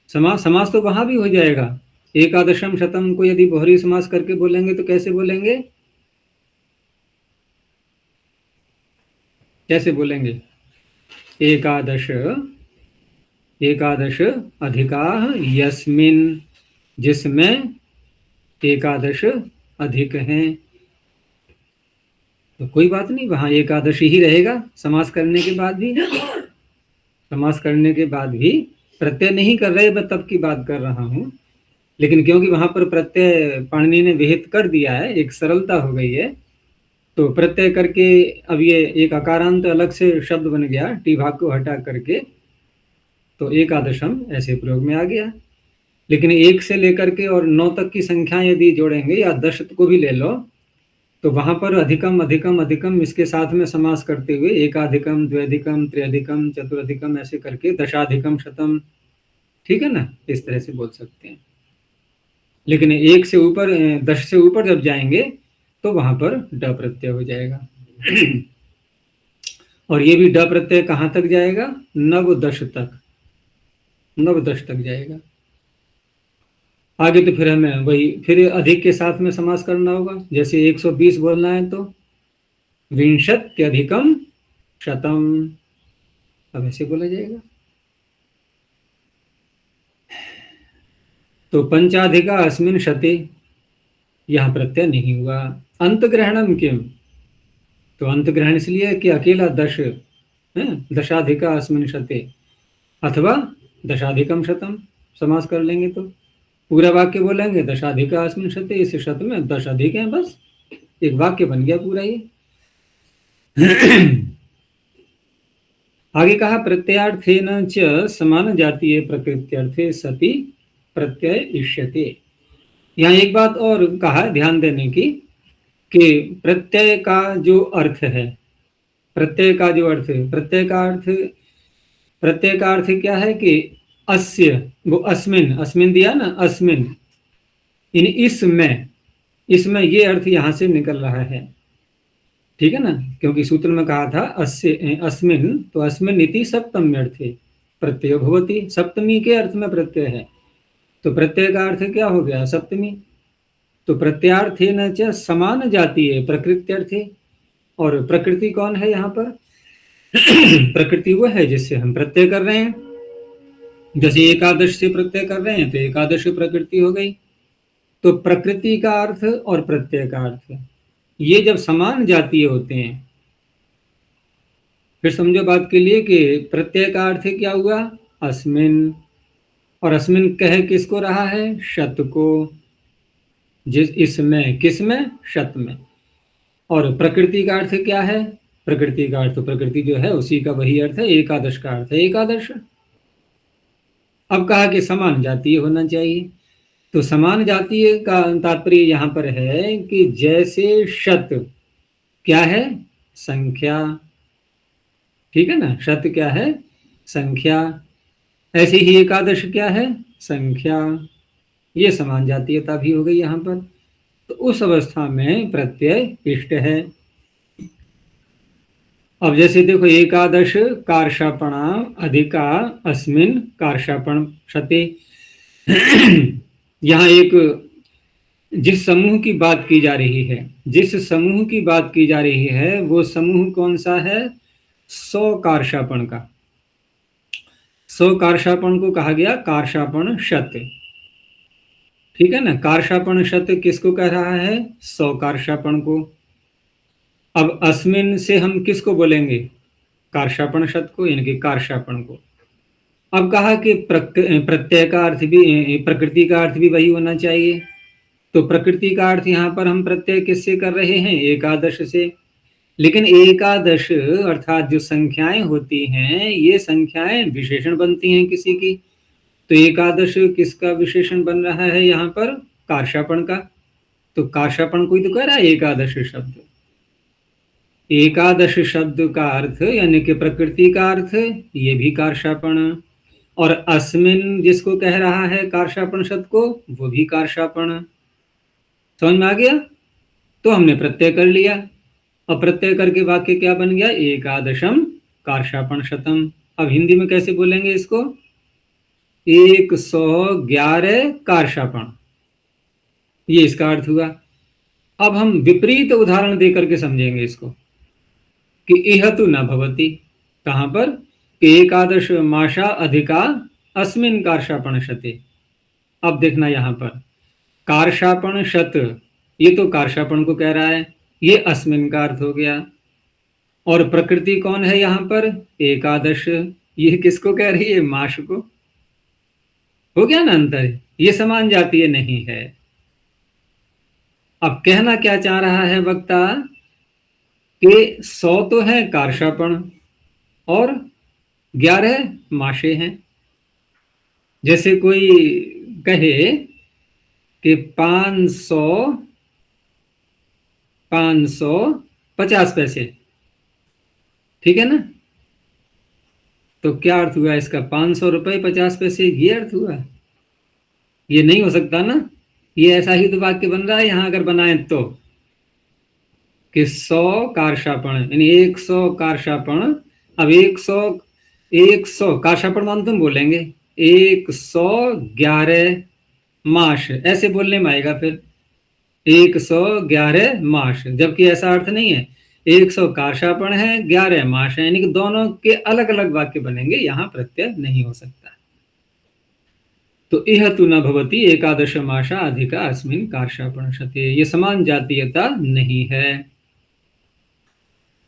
समास तो वहां भी हो जाएगा। एकादशम शतम को यदि बहुरी समास करके बोलेंगे तो कैसे बोलेंगे, कैसे बोलेंगे, एकादश एकादश अधिका यस्मिन, जिसमें एकादश अधिक हैं। तो कोई बात नहीं, वहां एकादश ही रहेगा समास करने के बाद भी। समास करने के बाद भी प्रत्यय नहीं कर रहे, मैं तब की बात कर रहा हूं, लेकिन क्योंकि वहां पर प्रत्यय पाणिनि ने विहित कर दिया है, एक सरलता हो गई है, तो प्रत्यय करके अब ये एक अकारांत अलग से शब्द बन गया, टी भाग को हटा करके, तो एकादशम ऐसे प्रयोग में आ गया। लेकिन 1 से लेकर के और 9 तक की संख्या यदि जोड़ेंगे, या 10 को भी ले लो, तो वहां पर अधिकम अधिकम अधिकम इसके साथ में समास करते हुए एकाधिकम द्व्यधिकम त्र्यधिकम चतुर्धिकम ऐसे करके दशाधिकम शतम, ठीक है ना, इस तरह से बोल सकते हैं। लेकिन 1 से ऊपर 10 से ऊपर जब जाएंगे तो वहां पर ड प्रत्यय हो जाएगा। और ये भी ड प्रत्यय कहां तक जाएगा, नवदश तक, नवदश तक जाएगा। आगे तो फिर हमें वही फिर अधिक के साथ में समास करना होगा, जैसे 120 बोलना है तो विंशत्यधिकम शतम, अब ऐसे बोला जाएगा। तो पंचाधिका अस्मिन शते, यहां प्रत्यय नहीं हुआ। अंतग्रहणम किम, तो अंतग्रहण इसलिए कि अकेला 10 है, दशाधिका अस्मिन शते, अथवा दशाधिकम शतम समास कर लेंगे तो पूरा वाक्य बोलेंगे दशाधिका अस्मिन शते, इस शत में 10 अधिक हैं, बस एक वाक्य बन गया पूरा ये। आगे कहा प्रत्ययार्थेन च समान जातीय प्रकृत्यर्थे सति प्रत्यय इष्यते। यहाँ एक बात और कहा ध्यान देने की, कि प्रत्यय का जो अर्थ है, प्रत्यय का जो अर्थ है, प्रत्यय का अर्थ क्या है कि अस्य, वो अस्मिन, अस्मिन दिया ना, अस्मिन, इन इसमें ये अर्थ यहां से निकल रहा है। ठीक है ना, क्योंकि सूत्र में कहा था अस्य अस्मिन, तो अस्मिन इति सप्तम्यर्थे प्रत्यय भवति, सप्तमी के अर्थ में प्रत्यय है, तो प्रत्यय का अर्थ क्या हो गया, सप्तमी। तो प्रत्यार्थे न च समान जातीय प्रकृत्यर्थे, और प्रकृति कौन है यहाँ पर प्रकृति वो है जिससे हम प्रत्यय कर रहे हैं, जैसे एकादश से प्रत्यय कर रहे हैं तो एकादश प्रकृति हो गई। तो प्रकृति का अर्थ और प्रत्यय का अर्थ ये जब समान जातीय होते हैं, फिर समझो बात के लिए कि प्रत्यय का अर्थ क्या हुआ, अस्मिन, और अस्मिन कह किसको रहा है, शत को, जिस इसमें, किसमें, शत में। और प्रकृति का अर्थ क्या है, प्रकृति का अर्थ, प्रकृति जो है उसी का वही अर्थ है, एकादश का अर्थ है एकादश। अब कहा कि समान जातीय होना चाहिए, तो समान जातीय का तात्पर्य यहाँ पर है कि जैसे शत क्या है, संख्या, ठीक है ना, शत क्या है, संख्या, ऐसे ही एकादश क्या है, संख्या, ये समान जातीयता भी हो गई यहाँ पर। तो उस अवस्था में प्रत्यय इष्ट है। अब जैसे देखो, एकादश कार्षापणा अधिका अस्मिन कार्षापण क्षते यहाँ एक जिस समूह की बात की जा रही है, जिस समूह की बात की जा रही है वो समूह कौन सा है, 100 कार्षापण का। 100 कार्षापण को कहा गया कार्षापण शत, ठीक है ना। कार्षापण शत किसको कह रहा है, 100 कार्षापण को। अब अस्मिन से हम किसको बोलेंगे, कार्षापण शत को, यानी कि कार्षापण को। अब कहा कि प्रत्यय का अर्थ भी, प्रकृति का अर्थ भी वही होना चाहिए, तो प्रकृति का अर्थ यहाँ पर हम प्रत्यय किससे कर रहे हैं, एकादश से। लेकिन एकादश अर्थात जो संख्याएं होती हैं, ये संख्याएं विशेषण बनती हैं किसी की, तो एकादश किसका विशेषण बन रहा है यहाँ पर, कार्षापण का। तो कार्षापण को ही तो कह रहा है एकादश शब्द। एकादश शब्द का अर्थ यानी कि प्रकृति का अर्थ, ये भी कार्षापण, और अस्मिन जिसको कह रहा है कार्षापण शब्द को, वो भी कार्षापण। समझ में आ गया। तो हमने प्रत्यय कर लिया, और प्रत्यय करके वाक्य क्या बन गया, एकादशम कार्षापण शतम। अब हिंदी में कैसे बोलेंगे इसको, 111 कार्षापण, ये इसका अर्थ हुआ। अब हम विपरीत उदाहरण देकर के समझेंगे इसको कि इह तु न भवति, कहां पर, कि एकादश मासा अधिका अस्मिन कार्षापण शते। अब देखना यहां पर कार्षापण शत, ये तो कार्षापण को कह रहा है, ये अस्मिन का अर्थ हो गया। और प्रकृति कौन है यहाँ पर, एकादश, ये किसको कह रही है, माश को। हो गया ना अंतर, ये समान जातीय नहीं है। अब कहना क्या चाह रहा है वक्ता कि 100 तो है कार्षापण और 11 माशे हैं। जैसे कोई कहे कि 550 पैसे, ठीक है ना, तो क्या अर्थ हुआ इसका, 500 रुपये 50 पैसे, ये अर्थ हुआ। ये नहीं हो सकता ना, ये ऐसा ही तो वाक्य बन रहा है यहाँ अगर बनाए तो, कि 100 कार्षापण यानी 100 कार्षापण। अब 100 कार्षापण मान तुम बोलेंगे, 111 माश, ऐसे बोलने में आएगा फिर 111 माश, जबकि ऐसा अर्थ नहीं है। 100 कार्षापण है, 11 माश है, यानी कि दोनों के अलग अलग वाक्य बनेंगे, यहाँ प्रत्यय नहीं हो सकता। तो इह तु न भवति एकादश मासा अधिका अस्मिन कार्षापण शते, ये समान जातीयता नहीं है।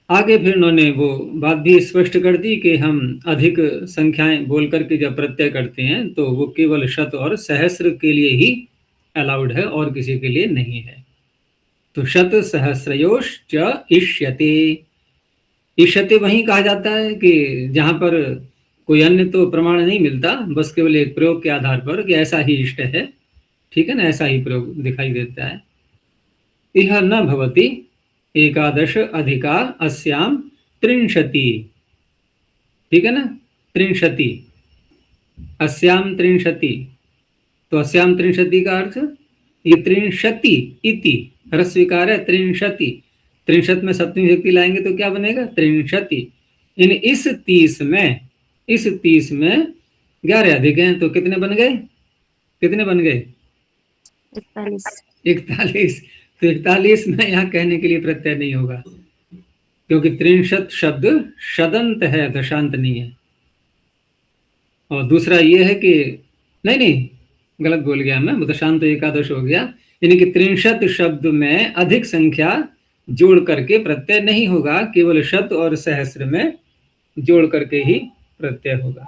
आगे फिर उन्होंने वो बात भी स्पष्ट कर दी कि हम अधिक संख्याएं बोल करके जब प्रत्यय करते हैं तो वो केवल शत और सहस्र के लिए ही अलाउड है, और किसी के लिए नहीं है। तो शत सहस्रयोश्च इष्यते, इष्यते वहीं कहा जाता है कि जहां पर कोई अन्य तो प्रमाण नहीं मिलता, बस केवल एक प्रयोग के आधार पर कि ऐसा ही इष्ट है, ठीक है ना, ऐसा ही प्रयोग दिखाई देता है। इह न भवति एकादश अधिका अस्याम त्रिंशति, ठीक है ना, त्रिंशति, अस्याम त्रिंशति, तो अस्याम त्रिंशति का अर्थ, ये त्रिंशति इति ह्रस्वीकार है, त्रिंशति, त्रिंशत में सप्तमी विभक्ति लाएंगे तो क्या बनेगा? त्रिंशति। इन इस 30 में 11 अधिक हैं तो कितने बन गए? कितने बन गए? 41। 41। तो 41 में यहाँ कहने के लिए प्रत्यय नहीं होगा, क्योंकि त्रिंशत शब्द शदंत है, दशांत नहीं है। और दूसरा ये है कि नहीं, गलत बोल गया मैं, दशांत तो एकादश हो गया। यानी कि त्रिंशत शब्द में अधिक संख्या जोड़ करके प्रत्यय नहीं होगा, केवल शत और सहस्र में जोड़ करके ही प्रत्यय होगा।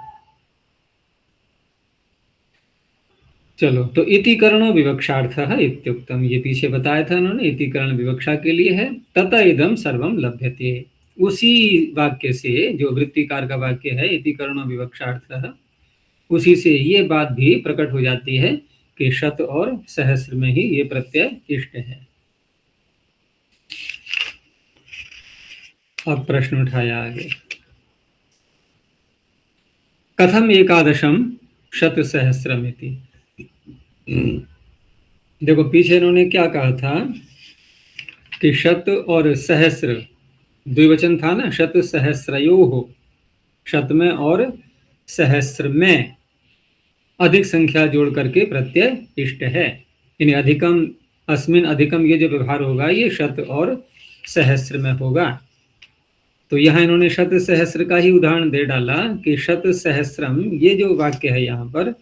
चलो, तो इतिकरणो विवक्षार्थः इत्युक्तम, ये पीछे बताया था उन्होंने, इतिकरण विवक्षा के लिए है। तत इदम सर्वम लभ्यते, उसी वाक्य से, जो वृत्तिकार का वाक्य है इतिकरणो विवक्षार्थः, उसी से ये बात भी प्रकट हो जाती है कि शत और सहस्र में ही ये प्रत्यय इष्ट है। अब प्रश्न उठाया आगे, कथम एकादशम शत सहस्रमिति। देखो पीछे इन्होंने क्या कहा था कि शत और सहस्र द्विवचन था ना, शत सहस्रयोः, शत में और सहस्र में अधिक संख्या जोड़ करके प्रत्यय इष्ट है। यानी अधिकम अस्मिन अधिकम, ये जो व्यवहार होगा ये शत और सहस्र में होगा। तो यहाँ इन्होंने शत सहस्र का ही उदाहरण दे डाला कि शत सहस्रम, ये जो वाक्य है यहाँ पर,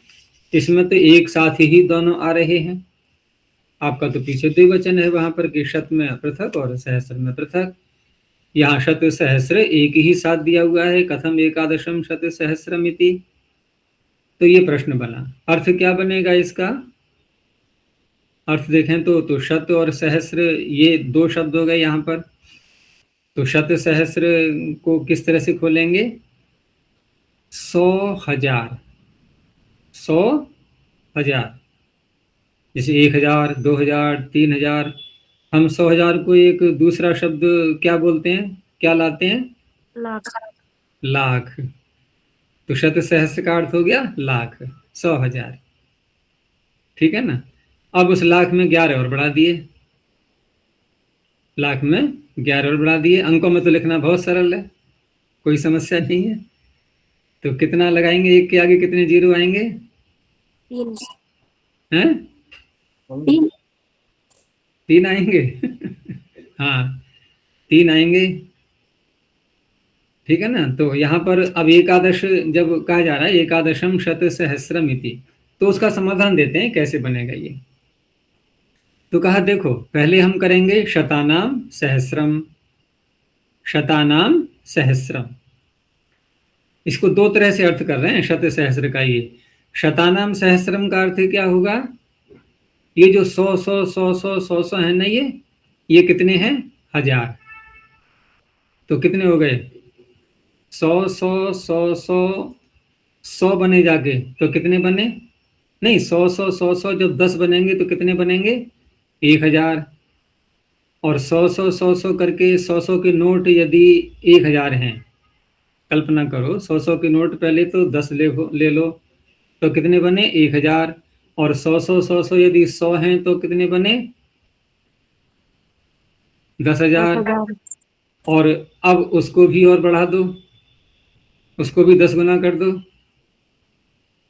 इसमें तो एक साथ ही दोनों आ रहे हैं। आपका तो पीछे द्विवचन है वहां पर कि शत में पृथक और सहस्र में पृथक। यहाँ शत सहस्र एक ही साथ दिया हुआ है, कथम एकादशम शत सहस्रमिति। तो ये प्रश्न बना, अर्थ क्या बनेगा इसका? अर्थ देखें तो शत और सहस्र ये दो शब्द हो गए यहाँ पर। तो शत सहस्र को किस तरह से खोलेंगे? 100,000, 100,000, जैसे 1,000, 2,000, 3,000। हम 100,000 को एक दूसरा शब्द क्या बोलते हैं, क्या लाते हैं? लाख। लाख। तो शत सहस्र का अर्थ हो गया लाख, 100,000, ठीक है ना। अब उस लाख में 11 और बढ़ा दिए, लाख में 11 और बढ़ा दिए। अंकों में तो लिखना बहुत सरल है, कोई समस्या नहीं है। तो कितना लगाएंगे, एक के आगे कितने जीरो आएंगे? 3। हैं? 3। 3 आएंगे। हाँ, 3 आएंगे, ठीक है ना। तो यहाँ पर अब एकादश जब कहा जा रहा है, एकादशम शत सहस्रम इति, तो उसका समाधान देते हैं कैसे बनेगा ये। तो कहा देखो, पहले हम करेंगे शतानाम सहस्रम, शतानाम सहस्रम। इसको दो तरह से अर्थ कर रहे हैं शत सहस्र का। ये शतानाम सहस्रम का अर्थ क्या होगा? ये जो 100 है ना, ये कितने हैं? 1000। तो कितने हो गए? 100 बने जाके तो कितने बने? नहीं, 100 जब 10 बनेंगे तो कितने बनेंगे? 1000। और 100 करके 100 के नोट यदि 1000 हैं, कल्पना करो 100 के नोट पहले तो 10 ले लो, तो कितने बने? 1000। और 100 यदि 100 हैं तो कितने बने? 10,000। 10,000। और अब उसको भी और बढ़ा दो, उसको भी 10 गुना कर दो,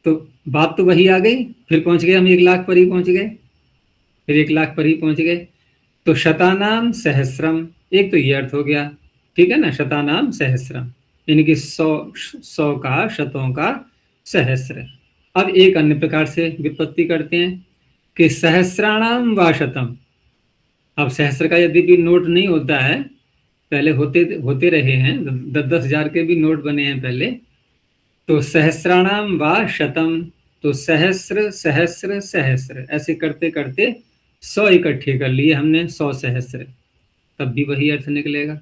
तो बात तो वही आ गई। फिर पहुंच गए हम 1 लाख पर ही पहुंच गए, फिर 1 लाख पर ही पहुंच गए। तो शतानाम सहस्रम, एक तो ये अर्थ हो गया, ठीक है ना, शतानाम सहस्रम, यानी कि 100 का, शतों का सहस्र। अब एक अन्य प्रकार से व्युत्पत्ति करते हैं कि सहस्राणाम व शतम। अब सहस्र का यदि भी नोट नहीं होता है, पहले होते रहे हैं, 10-10 हजार के भी नोट बने हैं पहले। तो सहस्राणाम व शतम, तो सहस्र सहस्र सहस्र, ऐसे करते करते 100 इकट्ठे कर लिए हमने, 100 सहस्र, तब भी वही अर्थ निकलेगा,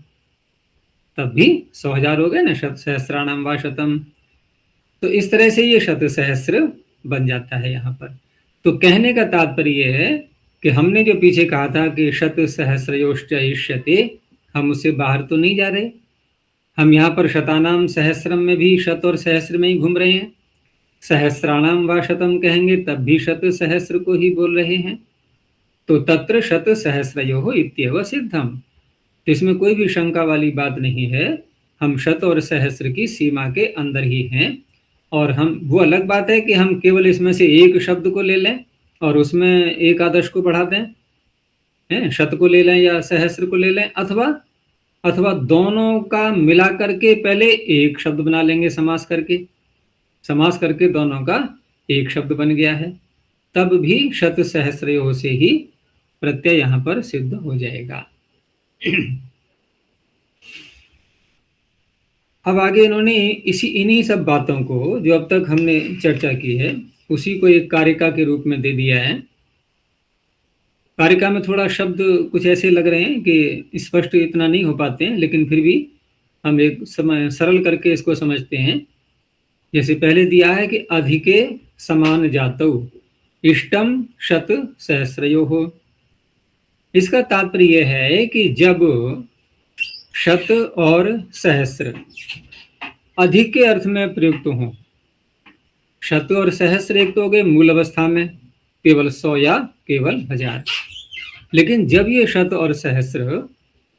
तब भी 100,000 हो गए ना, सहस्राणाम व शतम। तो इस तरह से ये शत सहस्र बन जाता है यहाँ पर। तो कहने का तात्पर्य है कि हमने जो पीछे कहा था कि शत सहस्रयोश्च इष्यते, हम उससे बाहर तो नहीं जा रहे। हम यहाँ पर शतानाम सहस्रम में भी शत और सहस्र में ही घूम रहे हैं। सहस्राणाम व शतम कहेंगे तब भी शत सहस्र को ही बोल रहे हैं। तो तत्र शत सहस्रयोः इत्येव सिद्धम, तो इसमें कोई भी शंका वाली बात नहीं है। हम शत और सहस्र की सीमा के अंदर ही हैं। और हम, वो अलग बात है कि हम केवल इसमें से एक शब्द को ले लें और उसमें एक आदर्श को बढ़ा दें, हैं, शत को ले लें या सहस्र को ले लें, अथवा अथवा दोनों का मिला करके पहले एक शब्द बना लेंगे समास करके। समास करके दोनों का एक शब्द बन गया है, तब भी शत सहस्रयोः से ही प्रत्यय यहां पर सिद्ध हो जाएगा। अब आगे इन्होंने इन्हीं सब बातों को जो अब तक हमने चर्चा की है उसी को एक कारिका के रूप में दे दिया है। कारिका में थोड़ा शब्द कुछ ऐसे लग रहे हैं कि स्पष्ट इतना नहीं हो पाते हैं, लेकिन फिर भी हम एक समय सरल करके इसको समझते हैं। जैसे पहले दिया है कि अधिके समान जातौ इष्टम शत सहस्रयोः। इसका तात्पर्य यह है कि जब शत और सहस्र अधिक के अर्थ में प्रयुक्त हों, शत और सहस्र एक तो हो गए मूल अवस्था में केवल 100 या केवल 1000, लेकिन जब ये शत और सहस्र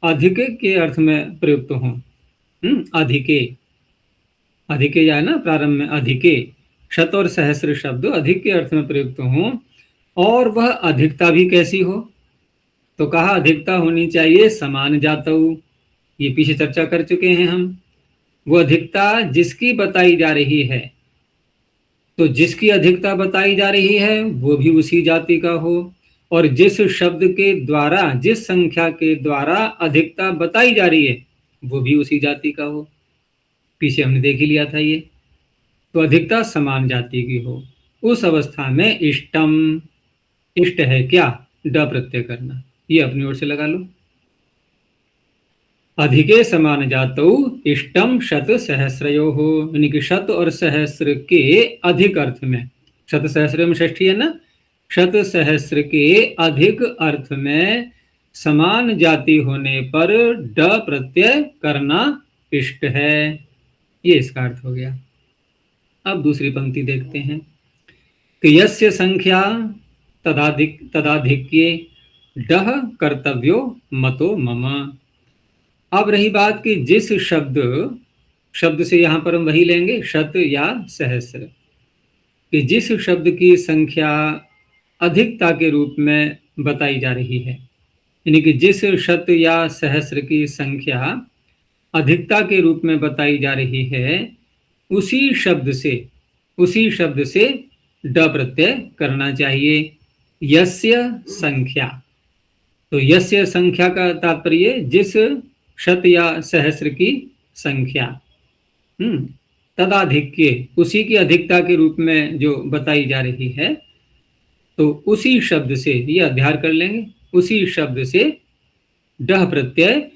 अधिक के अर्थ में प्रयुक्त हों, अधिके अधिके या ना प्रारंभ में अधिके, शत और सहस्र शब्द अधिक के अर्थ में प्रयुक्त हों और वह अधिकता भी कैसी हो, तो कहा अधिकता होनी चाहिए समान जातौ। ये पीछे चर्चा कर चुके हैं हम। वो अधिकता जिसकी बताई जा रही है, तो जिसकी अधिकता बताई जा रही है वो भी उसी जाति का हो, और जिस शब्द के द्वारा, जिस संख्या के द्वारा अधिकता बताई जा रही है वो भी उसी जाति का हो। पीछे हमने देख ही लिया था ये। तो अधिकता समान जाति की हो, उस अवस्था में इष्टम, इष्ट है क्या, ड प्रत्यय करना, ये अपनी ओर से लगा लो। अधिके समान जातौ इष्टम शत सहस्रयोः, यानी कि शत और सहस्र के अधिक अर्थ में, शत सहस्र में षष्ठी है ना, शत सहस्र के अधिक अर्थ में समान जाति होने पर ड प्रत्यय करना इष्ट है। ये इसका अर्थ हो गया। अब दूसरी पंक्ति देखते हैं कि यस्य संख्या तदाधिक्ये डह कर्तव्यो मतो मम। अब रही बात कि जिस शब्द से यहां पर हम वही लेंगे शत या सहस्र, कि जिस शब्द की संख्या अधिकता के रूप में बताई जा रही है, यानी कि जिस शत या सहस्र की संख्या अधिकता के रूप में बताई जा रही है उसी शब्द से ड प्रत्यय करना चाहिए। यस्य संख्या, तो यस्य संख्या का तात्पर्य जिस शत या सहस्र की संख्या, तदाधिक्य, उसी की अधिकता के रूप में जो बताई जा रही है, तो उसी शब्द से, ये अध्यार कर लेंगे, उसी शब्द से डह प्रत्यय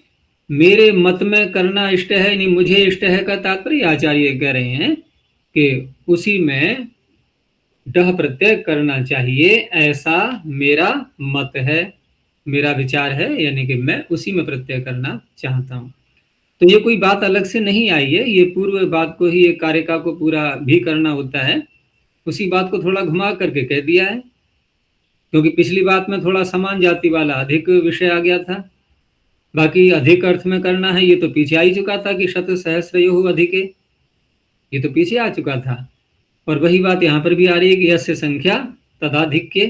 मेरे मत में करना इष्ट है, नहीं मुझे इष्ट है का तात्पर्य आचार्य कह रहे हैं कि उसी में डह प्रत्यय करना चाहिए, ऐसा मेरा मत है, मेरा विचार है, यानी कि मैं उसी में प्रत्यय करना चाहता हूं। तो ये कोई बात अलग से नहीं आई है, ये पूर्व बात को ही एक कारिका को पूरा भी करना होता है, उसी बात को थोड़ा घुमा करके कह दिया है, क्योंकि पिछली बात में थोड़ा समान जाति वाला अधिक विषय आ गया था। बाकी अधिक अर्थ में करना है ये तो पीछे आ ही चुका था कि शत सहस्रयोः अधिके, ये तो पीछे आ चुका था। और वही बात यहाँ पर भी आ रही है कि यस्य संख्या तदाधिक्ये,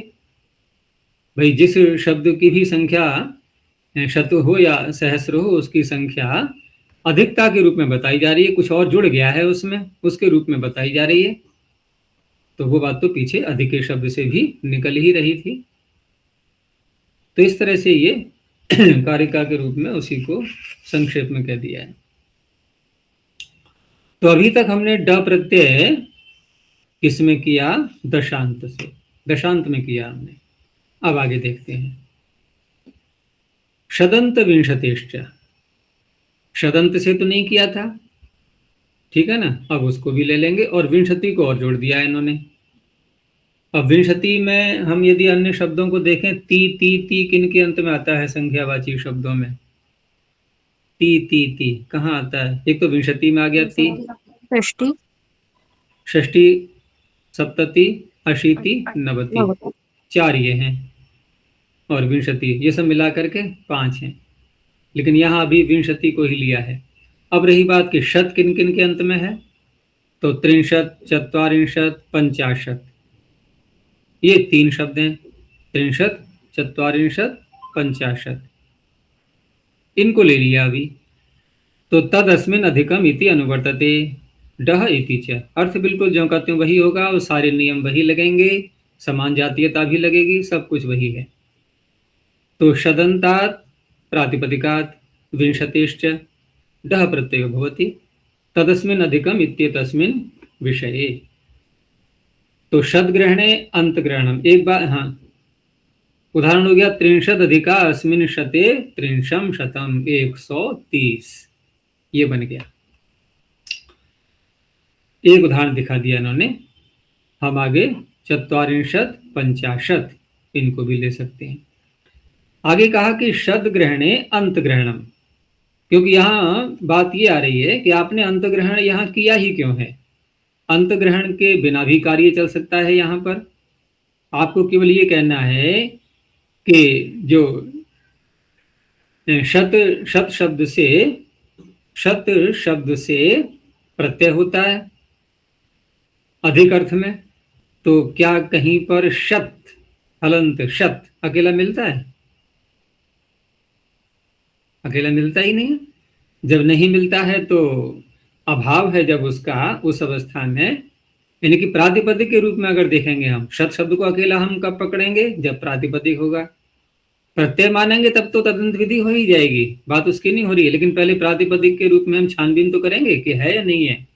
भाई जिस शब्द की भी संख्या शत हो या सहस्र हो उसकी संख्या अधिकता के रूप में बताई जा रही है, कुछ और जुड़ गया है उसमें, उसके रूप में बताई जा रही है, तो वो बात तो पीछे अधिके शब्द से भी निकल ही रही थी। तो इस तरह से ये कारिका के रूप में उसी को संक्षेप में कह दिया है। तो अभी तक हमने ड प्रत्यय किसमें किया, दशांत से, दशांत में किया हमने। अब आगे देखते हैं षदंत विंशतिश्च, षदंत से तो नहीं किया था, ठीक है ना, अब उसको भी ले लेंगे और विंशति को और जोड़ दिया है इन्होंने। अब विंशति में हम यदि अन्य शब्दों को देखें, ती ती ती किन के अंत में आता है संख्यावाची शब्दों में, ती ती ती कहाँ आता है, एक तो विंशति में आ गया ती, षष्ठी, षष्ठी, सप्तति, अशीति, नवति, 4 ये हैं, और विंशति, ये सब मिला करके 5 हैं। लेकिन यहाँ अभी विंशति को ही लिया है। अब रही बात कि शत किन किन के अंत में है, तो त्रिंशत, चत्वारिंशत, पंचाशत, ये 3 शब्द हैं। त्रिंशत, चत्वारिंशत, पंचाशत, इनको ले लिया अभी। तो तदस्मिन अधिकम इति अनुवर्तते डह इति च, अर्थ बिल्कुल ज्यों का त्यों वही होगा और सारे नियम वही लगेंगे, समान जातीयता भी लगेगी, सब कुछ वही है। तो शदन्तात् प्रातिपदिकात् विंशतिश्च डह प्रत्ययो भवति तदस्मिन अधिकम इत्येतस्मिन विषये। तो शतग्रहणे अंतग्रहणम, एक बार, हाँ, उदाहरण हो गया त्रिंशत अधिका अस्मिन शते त्रिंशम शतम, 130, ये बन गया। एक उदाहरण दिखा दिया इन्होंने। हम आगे चत्वारिंशत, पंचाशत, इनको भी ले सकते हैं। आगे कहा कि शतग्रहणे अंतग्रहणम, क्योंकि यहाँ बात ये आ रही है कि आपने अंतग्रहण यहाँ किया ही क्यों है। अंतग्रहण के बिना भी कार्य चल सकता है। यहाँ पर आपको केवल ये कहना है कि जो शत शब्द से प्रत्यय होता है अधिक अर्थ में, तो क्या कहीं पर शत, हलंत शत अकेला मिलता है? अकेला मिलता ही नहीं। जब नहीं मिलता है तो अभाव है जब उसका, उस अवस्था में, यानी कि प्रातिपदिक के रूप में अगर देखेंगे हम, शत शब्द को अकेला हम कब पकड़ेंगे? जब प्रातिपदिक होगा। प्रत्यय मानेंगे तब तो तदंत विधि हो ही जाएगी, बात उसकी नहीं हो रही है। लेकिन पहले प्रातिपदिक के रूप में हम छानबीन तो करेंगे कि है या नहीं है।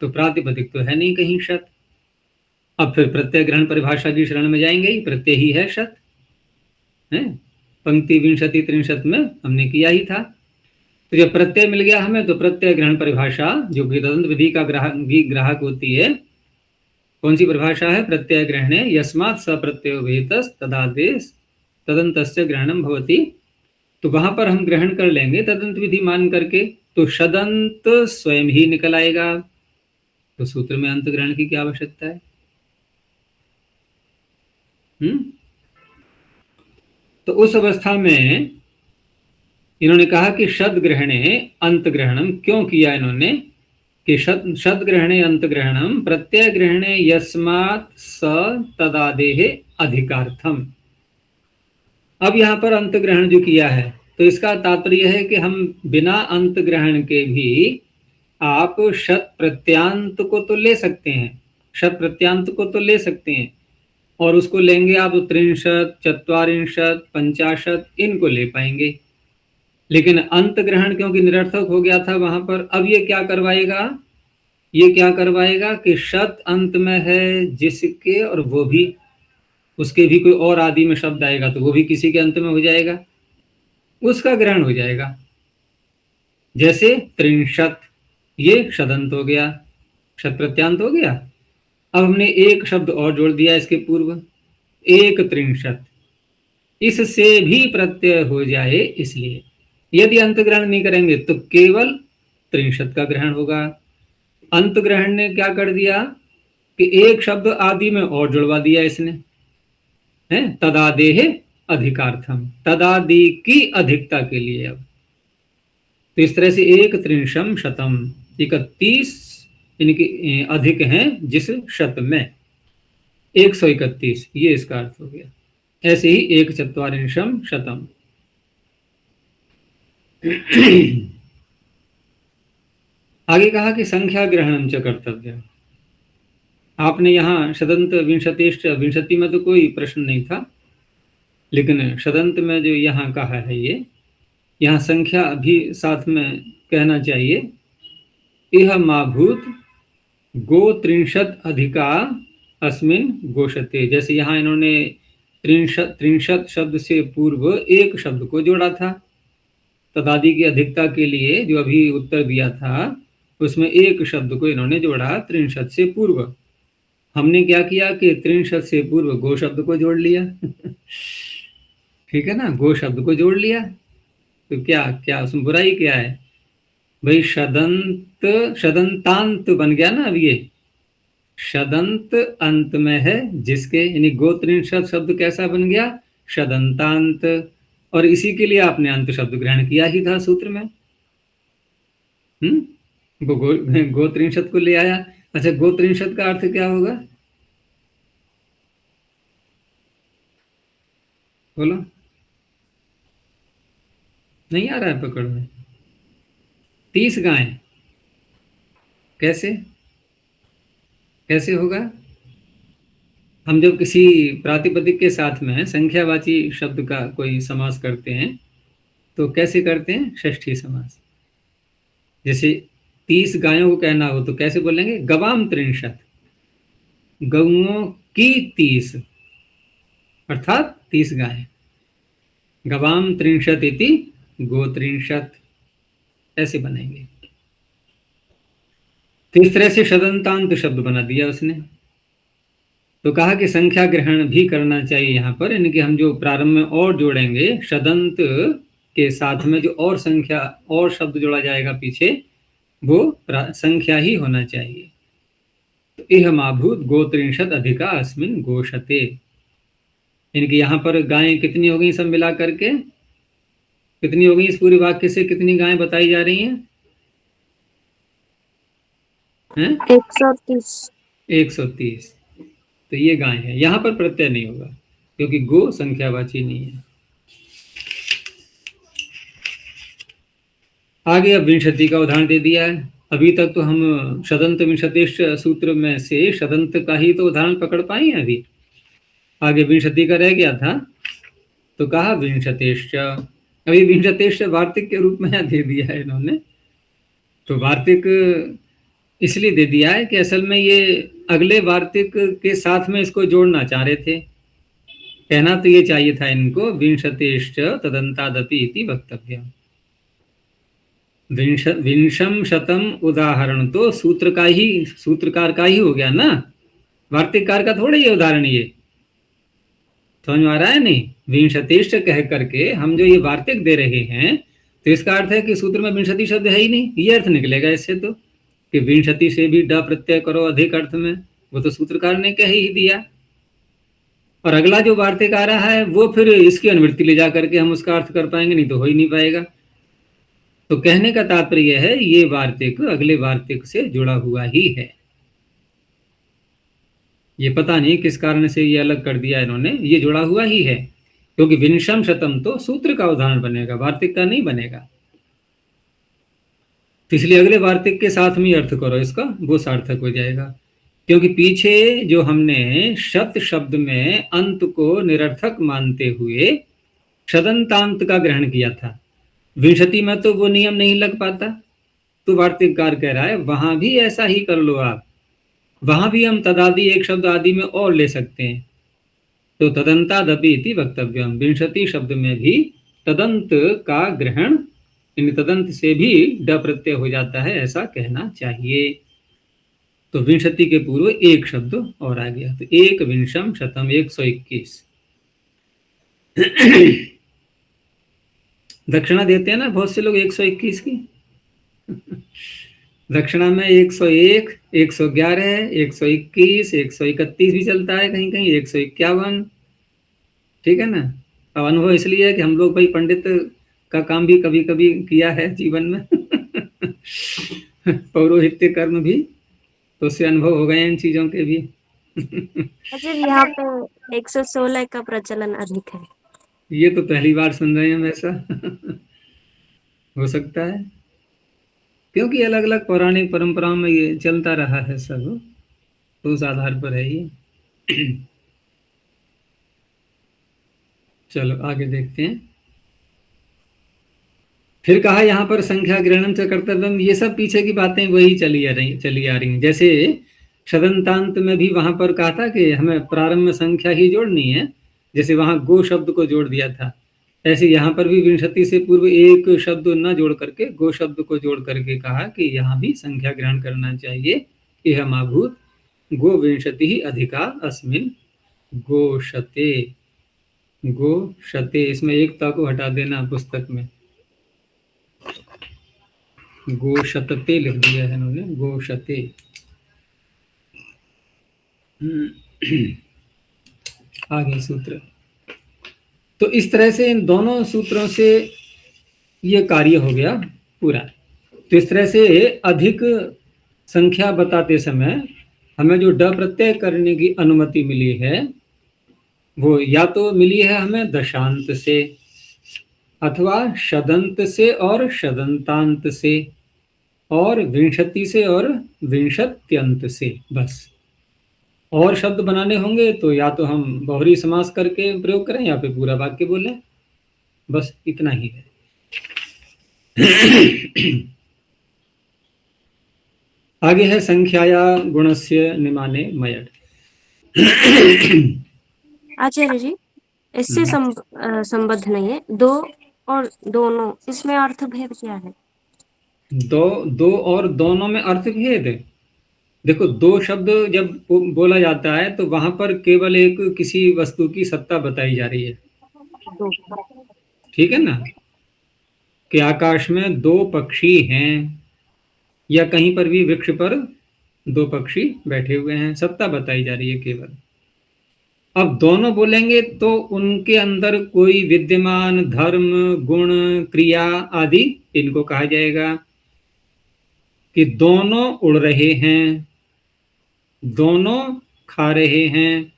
तो प्रातिपदिक तो है नहीं कहीं शत। अब फिर प्रत्यय ग्रहण परिभाषा की शरण में जाएंगे ही, प्रत्यय ही है शत है। पंक्ति विंशति त्रिंशत में हमने किया ही था। तो जब प्रत्यय मिल गया हमें, तो प्रत्यय ग्रहण परिभाषा जो कि तदंत विधि का ग्राहक होती है, कौन सी परिभाषा है? प्रत्यय ग्रहणे यस्मात् स प्रत्ययो वेतस् तदादेश तदंतस्य ग्रहणम भवति। तो वहां पर हम ग्रहण कर लेंगे तदंत विधि मान करके, तो शदंत स्वयं ही निकल आएगा। तो सूत्र में अंत ग्रहण की क्या आवश्यकता है? तो उस अवस्था में इन्होंने कहा कि शद ग्रहणे अंत ग्रहणम क्यों किया इन्होंने, कि शद ग्रहणे अंत ग्रहणम प्रत्यय ग्रहणे यस्मात् स तदादेह अधिकार्थम। अब यहाँ पर अंत ग्रहण जो किया है, तो इसका तात्पर्य है कि हम बिना अंत ग्रहण के भी आप शत प्रत्यांत को तो ले सकते हैं, शत प्रत्यांत को तो ले सकते हैं, और उसको लेंगे आप तो त्रिंशत, चत्वारिंशत, पंचाशत, इनको ले पाएंगे। लेकिन अंत ग्रहण क्योंकि निरर्थक हो गया था वहां पर, अब ये क्या करवाएगा? ये क्या करवाएगा कि शत अंत में है जिसके, और वो भी उसके भी कोई और आदि में शब्द आएगा तो वो भी किसी के अंत में हो जाएगा, उसका ग्रहण हो जाएगा। जैसे त्रिंशत, ये शदंत हो गया, शत प्रत्यांत हो गया। अब हमने एक शब्द और जोड़ दिया इसके पूर्व, एक त्रिंशत, इससे भी प्रत्यय हो जाए। इसलिए यदि अंत ग्रहण नहीं करेंगे तो केवल त्रिंशत का ग्रहण होगा। अंत ग्रहण ने क्या कर दिया कि एक शब्द आदि में और जुड़वा दिया इसने, है तदादेह अधिकार्थम, तदादि की अधिकता के लिए। अब तो इस तरह से एक त्रिंशम शतम, 31 इनकी अधिक हैं जिस शत में, 131, ये इसका अर्थ हो गया। ऐसे ही एक चत्वारिंशम शतम। आगे कहा कि संख्या ग्रहणम च कर्तव्य। आपने यहाँ शदंत विंशतिश्च, विंशति में तो कोई प्रश्न नहीं था, लेकिन शदंत में जो यहाँ कहा है, ये यहाँ संख्या भी साथ में कहना चाहिए। इह माभूत गो त्रिंशत अधिका अस्मिन गोशते, जैसे यहाँ इन्होंने त्रिंशत शब्द से पूर्व एक शब्द को जोड़ा था तदादि की अधिकता के लिए, जो अभी उत्तर दिया था उसमें एक शब्द को इन्होंने जोड़ा त्रिंशत से पूर्व। हमने क्या किया कि त्रिंशत से पूर्व गो शब्द को जोड़ लिया। ठीक है ना, गो शब्द को जोड़ लिया, तो क्या क्या उसमें बुराई क्या है भाई? शदंत, शदंतांत बन गया ना। अब ये शदंत अंत में है जिसके, यानी गो त्रिंशत शब्द कैसा बन गया? शदंतांत। और इसी के लिए आपने अंत शब्द ग्रहण किया ही था सूत्र में। वो गोत्रिंशत को ले आया। अच्छा, गोत्रिंशत का अर्थ क्या होगा, बोलो। नहीं आ रहा है पकड़ में। 30 गाय कैसे कैसे होगा? हम जब किसी प्रातिपदिक के साथ में संख्यावाची शब्द का कोई समास करते हैं तो कैसे करते हैं? षष्ठी समास। जैसे 30 गायों को कहना हो तो कैसे बोलेंगे? गवाम त्रिंशत, गौओं की 30, अर्थात 30 गाय। गवाम त्रिंशत इति गोत्रिंशत, ऐसे बनेंगे। तो इस तरह से षदंतांत शब्द बना दिया उसने। तो कहा कि संख्या ग्रहण भी करना चाहिए यहाँ पर, यानी कि हम जो प्रारंभ में और जोड़ेंगे षदंत के साथ में जो और संख्या और शब्द जोड़ा जाएगा पीछे, वो संख्या ही होना चाहिए। तो इहमाभूत गोत्रिंशत अधिका अस्मिन गोशते, यानी कि यहाँ पर गायें कितनी हो गई सब मिला करके? कितनी हो गई? इस पूरे वाक्य से कितनी गायें बताई जा रही हैं? 130। 130। तो ये गाय है, यहाँ पर प्रत्यय नहीं होगा क्योंकि गो संख्यावाची नहीं है। आगे अब विंशति का उदाहरण दे दिया है। अभी तक तो हम षदंत विंशतिश्च सूत्र में से षदंत का ही तो उदाहरण पकड़ पाए हैं। अभी आगे विंशति का रह गया था, तो कहा विंशतिश्च। अभी विंशतिश्च वार्तिक के रूप में दे दिया है इन्होंने। तो वार्तिक इसलिए दे दिया है कि असल में ये अगले वार्तिक के साथ में इसको जोड़ना चाह रहे थे। कहना तो ये चाहिए था इनको विंशतिश्च तदंतादपि इति वक्तव्यम्। विंशम शतम उदाहरण तो सूत्रकार का ही हो गया ना, वार्तिककार का थोड़ा ये उदाहरण। ये समझ में आ रहा है? नहीं, विंशतिश्च कह करके हम जो ये वार्तिक दे रहे हैं तो इसका अर्थ है कि सूत्र में विंशति शब्द है ही नहीं। ये अर्थ निकलेगा इससे तो कि विंशति से भी ड प्रत्यय करो अधिक अर्थ में, वो तो सूत्रकार ने कह ही दिया। और अगला जो वार्तिक आ रहा है वो फिर इसकी अनुवृत्ति ले जा करके हम उसका अर्थ कर पाएंगे, नहीं तो हो ही नहीं पाएगा। तो कहने का तात्पर्य है ये वार्तिक अगले वार्तिक से जुड़ा हुआ ही है। ये पता नहीं किस कारण से ये अलग कर दिया इन्होंने, ये जुड़ा हुआ ही है क्योंकि विंशम शतम तो सूत्र का उदाहरण बनेगा, वार्तिक का नहीं बनेगा। इसलिए अगले वार्तिक के साथ में अर्थ करो इसका, वो सार्थक हो जाएगा। क्योंकि पीछे जो हमने शत शब्द में अंत को निरर्थक मानते हुए षदंतांत का ग्रहण किया था, विंशति में तो वो नियम नहीं लग पाता। तो वार्तिककार कह रहा है वहां भी ऐसा ही कर लो आप, वहां भी हम तदादि एक शब्द आदि में और ले सकते हैं। तो तदंतादपि इति वक्तव्यम, विंशति शब्द में भी तदंत का ग्रहण, इन तदंत से भी ड प्रत्यय हो जाता है, ऐसा कहना चाहिए। तो विंशति के पूर्व एक शब्द और आ गया, तो एक विंशम शतम 121। दक्षिणा देते हैं ना बहुत से लोग 121 की। दक्षिणा में 101, 111, 121, 131 भी चलता है, कहीं कहीं 151। ठीक है ना। अब अनुभव इसलिए है कि हम लोग भाई पंडित का काम भी कभी कभी किया है जीवन में। पौरोहित्य कर्म भी, तो उससे अनुभव हो गए इन चीजों के भी। अच्छा, यहाँ पे 116 का प्रचलन अधिक है। ये तो पहली बार सुन रहे हैं हम ऐसा। हो सकता है क्योंकि अलग अलग पौराणिक परंपराओं में ये चलता रहा है सब, तो उस आधार पर है ये। चलो आगे देखते हैं। फिर कहा यहाँ पर संख्या ग्रहणम से कर्तव्यम, ये सब पीछे की बातें वही चली आ रही हैं। जैसे षदंतांत में भी वहां पर कहा था कि हमें प्रारंभ में संख्या ही जोड़नी है, जैसे वहां गो शब्द को जोड़ दिया था, ऐसे यहाँ पर भी विंशति से पूर्व एक शब्द न जोड़ करके गो शब्द को जोड़ करके कहा कि यहाँ भी संख्या ग्रहण करना चाहिए। यह माभूत गो विंशति ही अधिका अस्मिन गोशते। गोशते, इसमें एकता को हटा देना पुस्तक में, गोशतते लिख दिया है इन्होंने, गोशते। आगे सूत्र तो इस तरह से इन दोनों सूत्रों से ये कार्य हो गया पूरा। तो इस तरह से अधिक संख्या बताते समय हमें जो ड प्रत्यय करने की अनुमति मिली है वो या तो मिली है हमें दशांत से, अथवा शदंत से और शदंतांत से, और विंशति से और विंशत्यंत से। बस और शब्द बनाने होंगे तो या तो हम बहुरी समास करके प्रयोग करें या फिर पूरा वाक्य बोलें, बस इतना ही है। आगे है संख्याया गुणस्य निमाने मयट। आचार्य जी, इससे संबद्ध नहीं है, दो और दोनों, इसमें अर्थ भेद क्या है? दो और दोनों में अर्थ भेद। देखो, दो शब्द जब बोला जाता है तो वहां पर केवल एक किसी वस्तु की सत्ता बताई जा रही है, दो। ठीक है ना, कि आकाश में दो पक्षी हैं या कहीं पर भी वृक्ष पर दो पक्षी बैठे हुए हैं, सत्ता बताई जा रही है केवल। अब दोनों बोलेंगे तो उनके अंदर कोई विद्यमान धर्म, गुण, क्रिया आदि इनको कहा जाएगा कि दोनों उड़ रहे हैं, दोनों खा रहे हैं।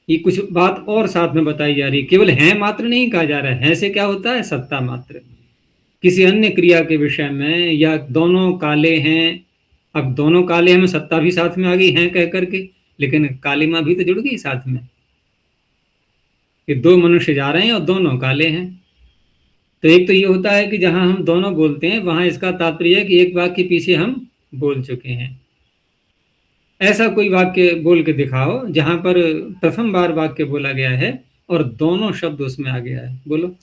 ये कुछ बात और साथ में बताई जा रही है, केवल है मात्र नहीं कहा जा रहा है। से क्या होता है? सत्ता मात्र किसी अन्य क्रिया के विषय में, या दोनों काले हैं। अब दोनों काले हैं में सत्ता भी साथ में आ गई है कह करके, लेकिन कालिमा भी तो जुड़ गई साथ में कि दो मनुष्य जा रहे हैं और दोनों काले हैं। तो एक तो ये होता है कि जहां हम दोनों बोलते हैं वहां इसका तात्पर्य है कि एक वाक्य पीछे हम बोल चुके हैं। ऐसा कोई वाक्य बोल के दिखाओ जहां पर प्रथम बार वाक्य बोला गया है और दोनों शब्द उसमें आ गया है, बोलो।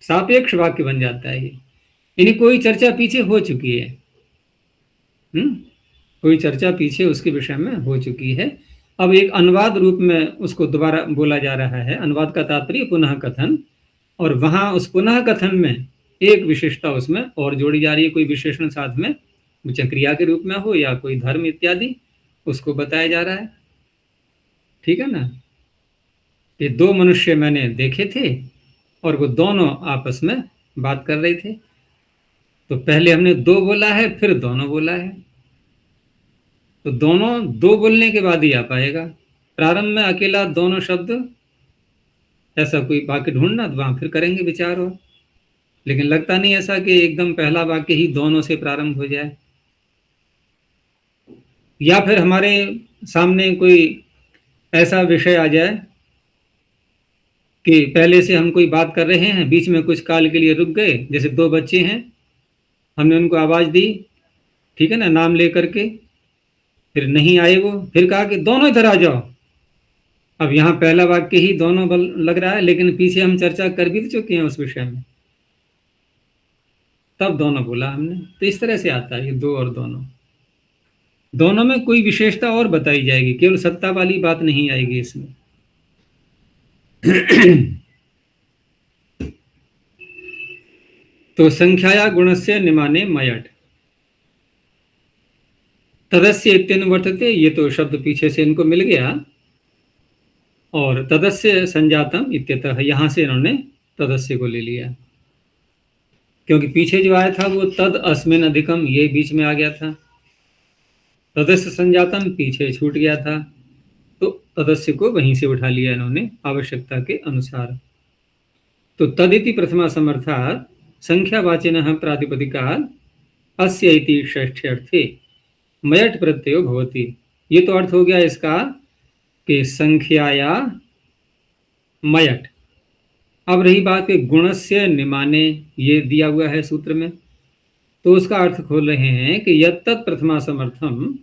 सापेक्ष वाक्य बन जाता है ये, यानी कोई चर्चा पीछे हो चुकी है। कोई चर्चा पीछे उसके विषय में हो चुकी है। अब एक अनुवाद रूप में उसको दोबारा बोला जा रहा है। अनुवाद का तात्पर्य पुनः कथन, और वहां उस पुनः कथन में एक विशेषता उसमें और जोड़ी जा रही है, कोई विशेषण साथ में, चाहे क्रिया के रूप में हो या कोई धर्म इत्यादि, उसको बताया जा रहा है। ठीक है ना। ये दो मनुष्य मैंने देखे थे और वो दोनों आपस में बात कर रहे थे। तो पहले हमने दो बोला है, फिर दोनों बोला है, तो दोनों दो बोलने के बाद ही आ पाएगा। प्रारंभ में अकेला दोनों शब्द, ऐसा कोई वाक्य ढूंढना तो वहां फिर करेंगे विचार हो, लेकिन लगता नहीं ऐसा कि एकदम पहला वाक्य ही दोनों से प्रारंभ हो जाए। या फिर हमारे सामने कोई ऐसा विषय आ जाए कि पहले से हम कोई बात कर रहे हैं, बीच में कुछ काल के लिए रुक गए, जैसे दो बच्चे हैं, हमने उनको आवाज दी, ठीक है ना, नाम लेकर के, फिर नहीं आए वो, फिर कहा कि दोनों इधर आ जाओ। अब यहाँ पहला वाक्य ही दोनों लग रहा है, लेकिन पीछे हम चर्चा कर भी चुके हैं उस विषय में, तब दोनों बोला हमने। तो इस तरह से आता है ये दो और दोनों। दोनों में कोई विशेषता और बताई जाएगी, केवल सत्ता वाली बात नहीं आएगी इसमें। तो संख्याया गुणस्य निमाने मयट तदस्य इत्यन वर्तते, ये तो शब्द पीछे से इनको मिल गया, और तदस्य संजातम इत्यतः, यहां से इन्होंने तदस्य को ले लिया, क्योंकि पीछे जो आया था वो तद अस्मिन अधिकम, ये बीच में आ गया था। तदस्य संजातम पीछे छूट गया था, तो तदस्य को वहीं से उठा लिया इन्होंने आवश्यकता के अनुसार। तो तदिति प्रथमा समर्थात् संख्यावाचिनः प्रातिपदिकात् अस्य इति षष्ठ्यर्थे मयट प्रत्ययो भवति। ये तो अर्थ हो गया इसका कि संख्याया मयट। अब रही बात कि गुणस्य निमाने, ये दिया हुआ है सूत्र में, तो उसका अर्थ खोल रहे हैं कि यत्तत् प्रथमा समर्थम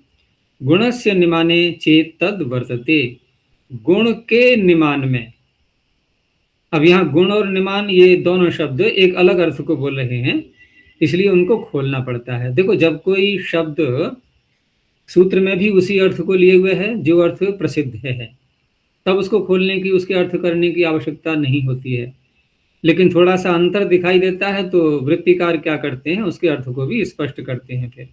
गुणस्य निमाने चेत तद वर्तते, गुण के निमान में। अब यहाँ गुण और निमान ये दोनों शब्द एक अलग अर्थ को बोल रहे हैं, इसलिए उनको खोलना पड़ता है। देखो, जब कोई शब्द सूत्र में भी उसी अर्थ को लिए हुए है जो अर्थ प्रसिद्ध है, तब उसको खोलने की, उसके अर्थ करने की आवश्यकता नहीं होती है। लेकिन थोड़ा सा अंतर दिखाई देता है तो वृत्तिकार क्या करते हैं, उसके अर्थ को भी स्पष्ट करते हैं। फिर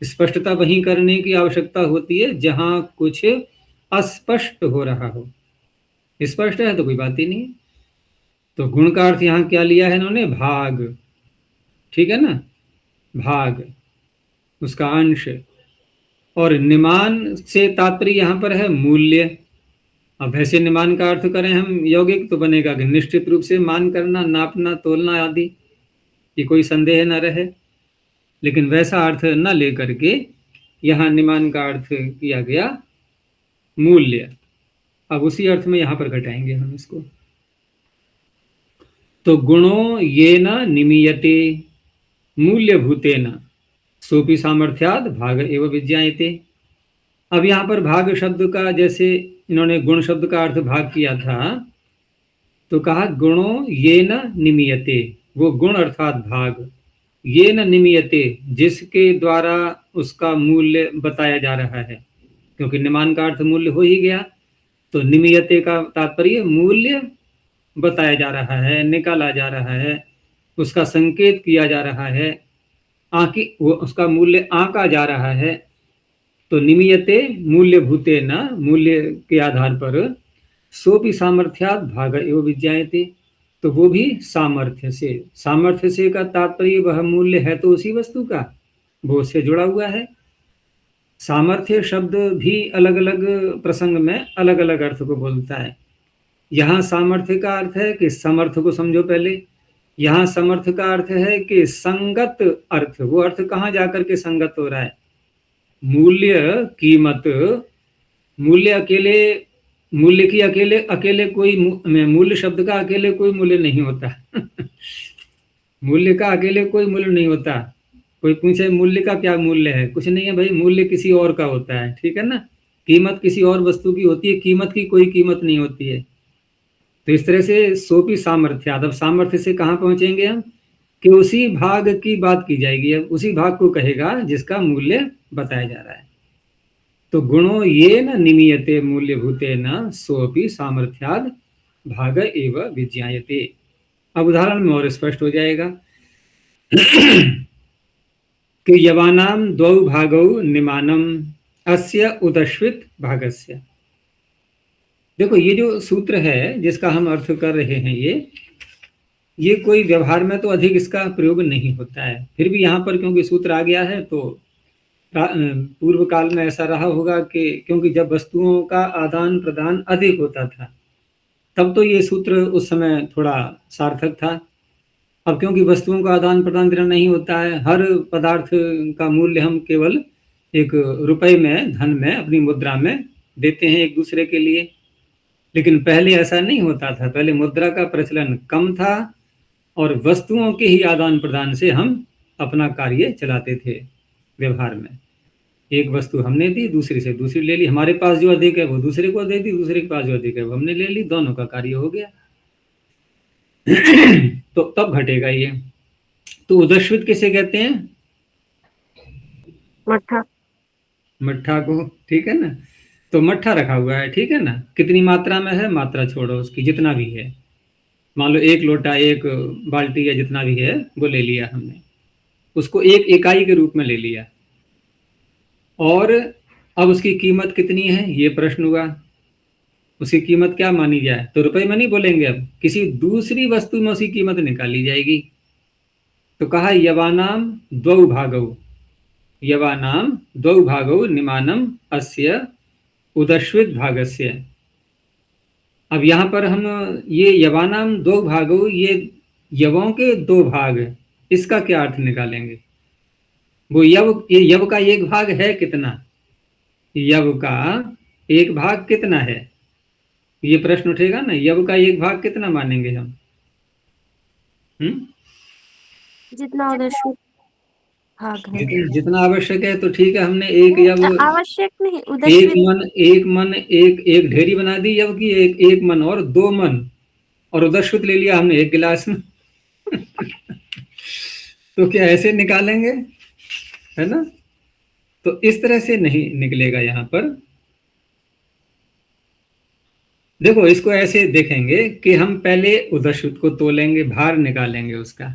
स्पष्टता वहीं करने की आवश्यकता होती है जहां कुछ अस्पष्ट हो रहा हो। स्पष्ट है तो कोई बात ही नहीं। तो गुण का अर्थ यहाँ क्या लिया है इन्होंने? भाग, ठीक है ना, भाग, उसका अंश। और निमान से तात्पर्य यहाँ पर है मूल्य। अब वैसे निमान का अर्थ करें हम यौगिक तो बनेगा कि निश्चित रूप से मान करना, नापना, तोलना आदि, कि कोई संदेह न रहे। लेकिन वैसा अर्थ न लेकर के यहाँ निमान का अर्थ किया गया मूल्य। अब उसी अर्थ में यहाँ पर घटाएंगे हम इसको। तो गुणों ये न निमीयते मूल्यभूतेन सोपि सामर्थ्याद भाग एवं विज्ञायते। अब यहाँ पर भाग शब्द का, जैसे इन्होंने गुण शब्द का अर्थ भाग किया था, तो कहा गुणों ये न निमीयते, वो गुण अर्थात भाग, ये न निमीयते जिसके द्वारा उसका मूल्य बताया जा रहा है, क्योंकि निमान का अर्थ मूल्य हो ही गया। तो निमीयते का तात्पर्य मूल्य बताया जा रहा है, निकाला जा रहा है, उसका संकेत किया जा रहा है, आंकी वो उसका मूल्य आंका जा रहा है। तो निमीयते मूल्यभूते न, मूल्य के आधार पर, सोपि सामर्थ्यात भाग एवं विज्ञायते, तो वो भी सामर्थ्य से। सामर्थ्य से का तात्पर्य वह मूल्य है तो उसी वस्तु का, वो उससे जुड़ा हुआ है। सामर्थ्य शब्द भी अलग अलग प्रसंग में अलग अलग अर्थ को बोलता है। यहाँ सामर्थ्य का अर्थ है कि समर्थ को समझो पहले। यहाँ समर्थ का अर्थ है कि संगत अर्थ। वो अर्थ कहाँ जाकर के संगत हो रहा है? मूल्य, कीमत, मूल्य अकेले, मूल्य की अकेले अकेले कोई मूल्य शब्द का अकेले कोई मूल्य नहीं होता। मूल्य का अकेले कोई मूल्य नहीं होता। कोई पूछे मूल्य का क्या मूल्य है? कुछ नहीं है भाई, मूल्य किसी और का होता है, ठीक है ना। कीमत किसी और वस्तु की होती है, कीमत की कोई कीमत नहीं होती है। तो इस तरह से सोपी सामर्थ्य, अब सामर्थ्य से कहाँ पहुंचेंगे हम? कि उसी भाग की बात की जाएगी। अब उसी भाग को कहेगा जिसका मूल्य बताया जा रहा है। तो गुणों ये न निमीयते मूल्यभूते न सोपी सामर्थ्याद भाग एव विज्ञायते। अब उदाहरण में और स्पष्ट हो जाएगा कि यवानाम द्वौ भागौ निमानम अस्य उदश्वित भागस्य। देखो ये जो सूत्र है जिसका हम अर्थ कर रहे हैं, ये कोई व्यवहार में तो अधिक इसका प्रयोग नहीं होता है। फिर भी यहाँ पर क्योंकि सूत्र आ गया है, तो पूर्व काल में ऐसा रहा होगा कि क्योंकि जब वस्तुओं का आदान प्रदान अधिक होता था तब तो ये सूत्र उस समय थोड़ा सार्थक था। अब क्योंकि वस्तुओं का आदान प्रदान नहीं होता है, हर पदार्थ का मूल्य हम केवल एक रुपए में, धन में, अपनी मुद्रा में देते हैं एक दूसरे के लिए। लेकिन पहले ऐसा नहीं होता था। पहले मुद्रा का प्रचलन कम था और वस्तुओं के ही आदान प्रदान से हम अपना कार्य चलाते थे व्यवहार में। एक वस्तु हमने दी, दूसरी से दूसरी ले ली, हमारे पास जो अधिक है वो दूसरे को दे दी, दूसरे के पास जो अधिक है वो हमने ले ली, दोनों का कार्य हो गया। तो तब घटेगा ये। तो उदश्वित किसे कहते हैं? मट्ठा। मट्ठा को, ठीक है ना। तो मट्ठा रखा हुआ है, ठीक है ना। कितनी मात्रा में है? मात्रा छोड़ो उसकी, जितना भी है। मान लो 1 लोटा, 1 बाल्टी या जितना भी है वो ले लिया हमने, उसको एक इकाई के रूप में ले लिया। और अब उसकी कीमत कितनी है ये प्रश्न हुआ। उसकी कीमत क्या मानी जाए? तो रुपए में नहीं बोलेंगे, अब किसी दूसरी वस्तु में उसकी कीमत निकाली जाएगी। तो कहा यवानाम द्वौ भागौ, यवानाम द्वौ भागौ निमानम अस्य उदश्वित भागस्य। अब यहाँ पर हम ये यवानाम दो भागो, ये यवों के 2 भाग, इसका क्या अर्थ निकालेंगे? वो यव, ये यव का एक भाग है कितना? यव का एक भाग कितना है? ये प्रश्न उठेगा ना, यव का एक भाग कितना मानेंगे हम? जितना उदश्वित भाग है, जितना आवश्यक है। तो ठीक है, हमने एक यव, आवश्यक नहीं, उदश्वित एक मन एक ढेरी बना दी यव की, एक मन और 2 मन, और उदश्वित ले लिया हमने 1 गिलास में। तो क्या ऐसे निकालेंगे? है ना। तो इस तरह से नहीं निकलेगा। यहाँ पर देखो, इसको ऐसे देखेंगे कि हम पहले उदश्वित को तोलेंगे, भार निकालेंगे उसका।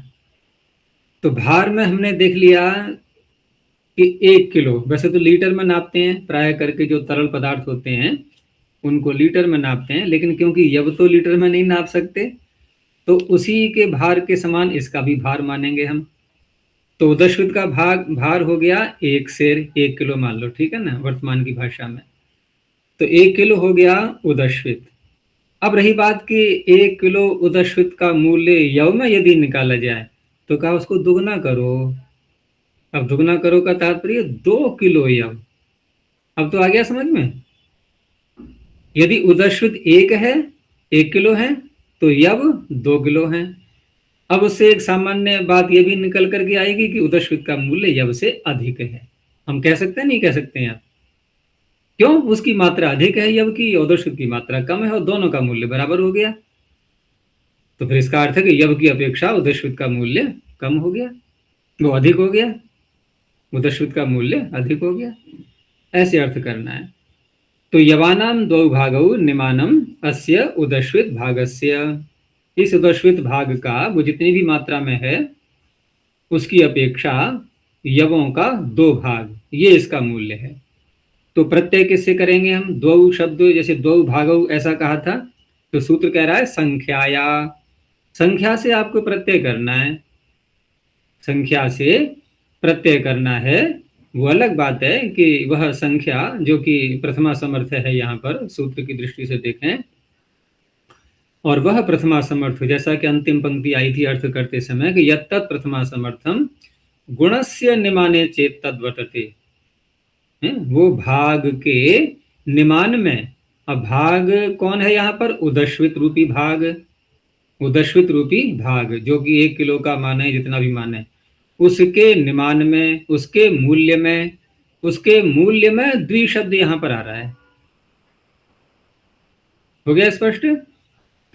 तो भार में हमने देख लिया कि 1 किलो, वैसे तो लीटर में नापते हैं प्राय करके जो तरल पदार्थ होते हैं, उनको लीटर में नापते हैं, लेकिन क्योंकि यव तो लीटर में नहीं नाप सकते, तो उसी के भार के समान इसका भी भार मानेंगे हम। तो उदश्वित का भार हो गया 1 सेर, 1 किलो मान लो, ठीक है ना, वर्तमान की भाषा में। तो 1 किलो हो गया उदश्वित। अब रही बात कि 1 किलो उदश्वित का मूल्य यव में यदि निकाला जाए, तो कहा उसको दुगना करो। अब दुगना करो का तात्पर्य 2 किलो यव। अब तो आ गया समझ में। यदि उदश्वित 1 है, 1 किलो है, तो यव 2 किलो है। अब उससे एक सामान्य बात यह भी निकल करके आएगी कि उदश्वित का मूल्य यव से अधिक है। हम कह सकते हैं, नहीं कह सकते हैं आप? क्यों? उसकी मात्रा अधिक है यव की, उदश्वित की मात्रा कम है, और दोनों का मूल्य बराबर हो गया। तो फिर इसका अर्थ है कि यव की अपेक्षा उदश्वित का मूल्य कम हो गया, वो अधिक हो गया, उदश्वित का मूल्य अधिक हो गया। ऐसे अर्थ करना है। तो यवानाम द्वौ भागौ निमानम अस्य उदश्वित भागस्य। इस उदश्वित भाग का वो जितनी भी मात्रा में है उसकी अपेक्षा यवों का 2 भाग, ये इसका मूल्य है। तो प्रत्यय किससे करेंगे हम? द्वौ शब्द, जैसे द्वौ भागौ ऐसा कहा था, तो सूत्र कह रहा है संख्याया। संख्या से आपको प्रत्यय करना है, संख्या से प्रत्यय करना है। वो अलग बात है कि वह संख्या जो कि प्रथमा समर्थ है, यहाँ पर सूत्र की दृष्टि से देखें, और वह प्रथमा समर्थ, जैसा कि अंतिम पंक्ति आई थी अर्थ करते समय कि यत्तत् प्रथमा समर्थम गुणस्य निमाने चेत तद्वर्तते, वो भाग के निमान में। अब भाग कौन है यहाँ पर? उदश्वित रूपी भाग। उदश्वित रूपी भाग जो कि 1 किलो का माने, जितना भी माने, उसके निमान में, उसके मूल्य में, उसके मूल्य में द्वि शब्द यहाँ पर आ रहा है। हो गया स्पष्ट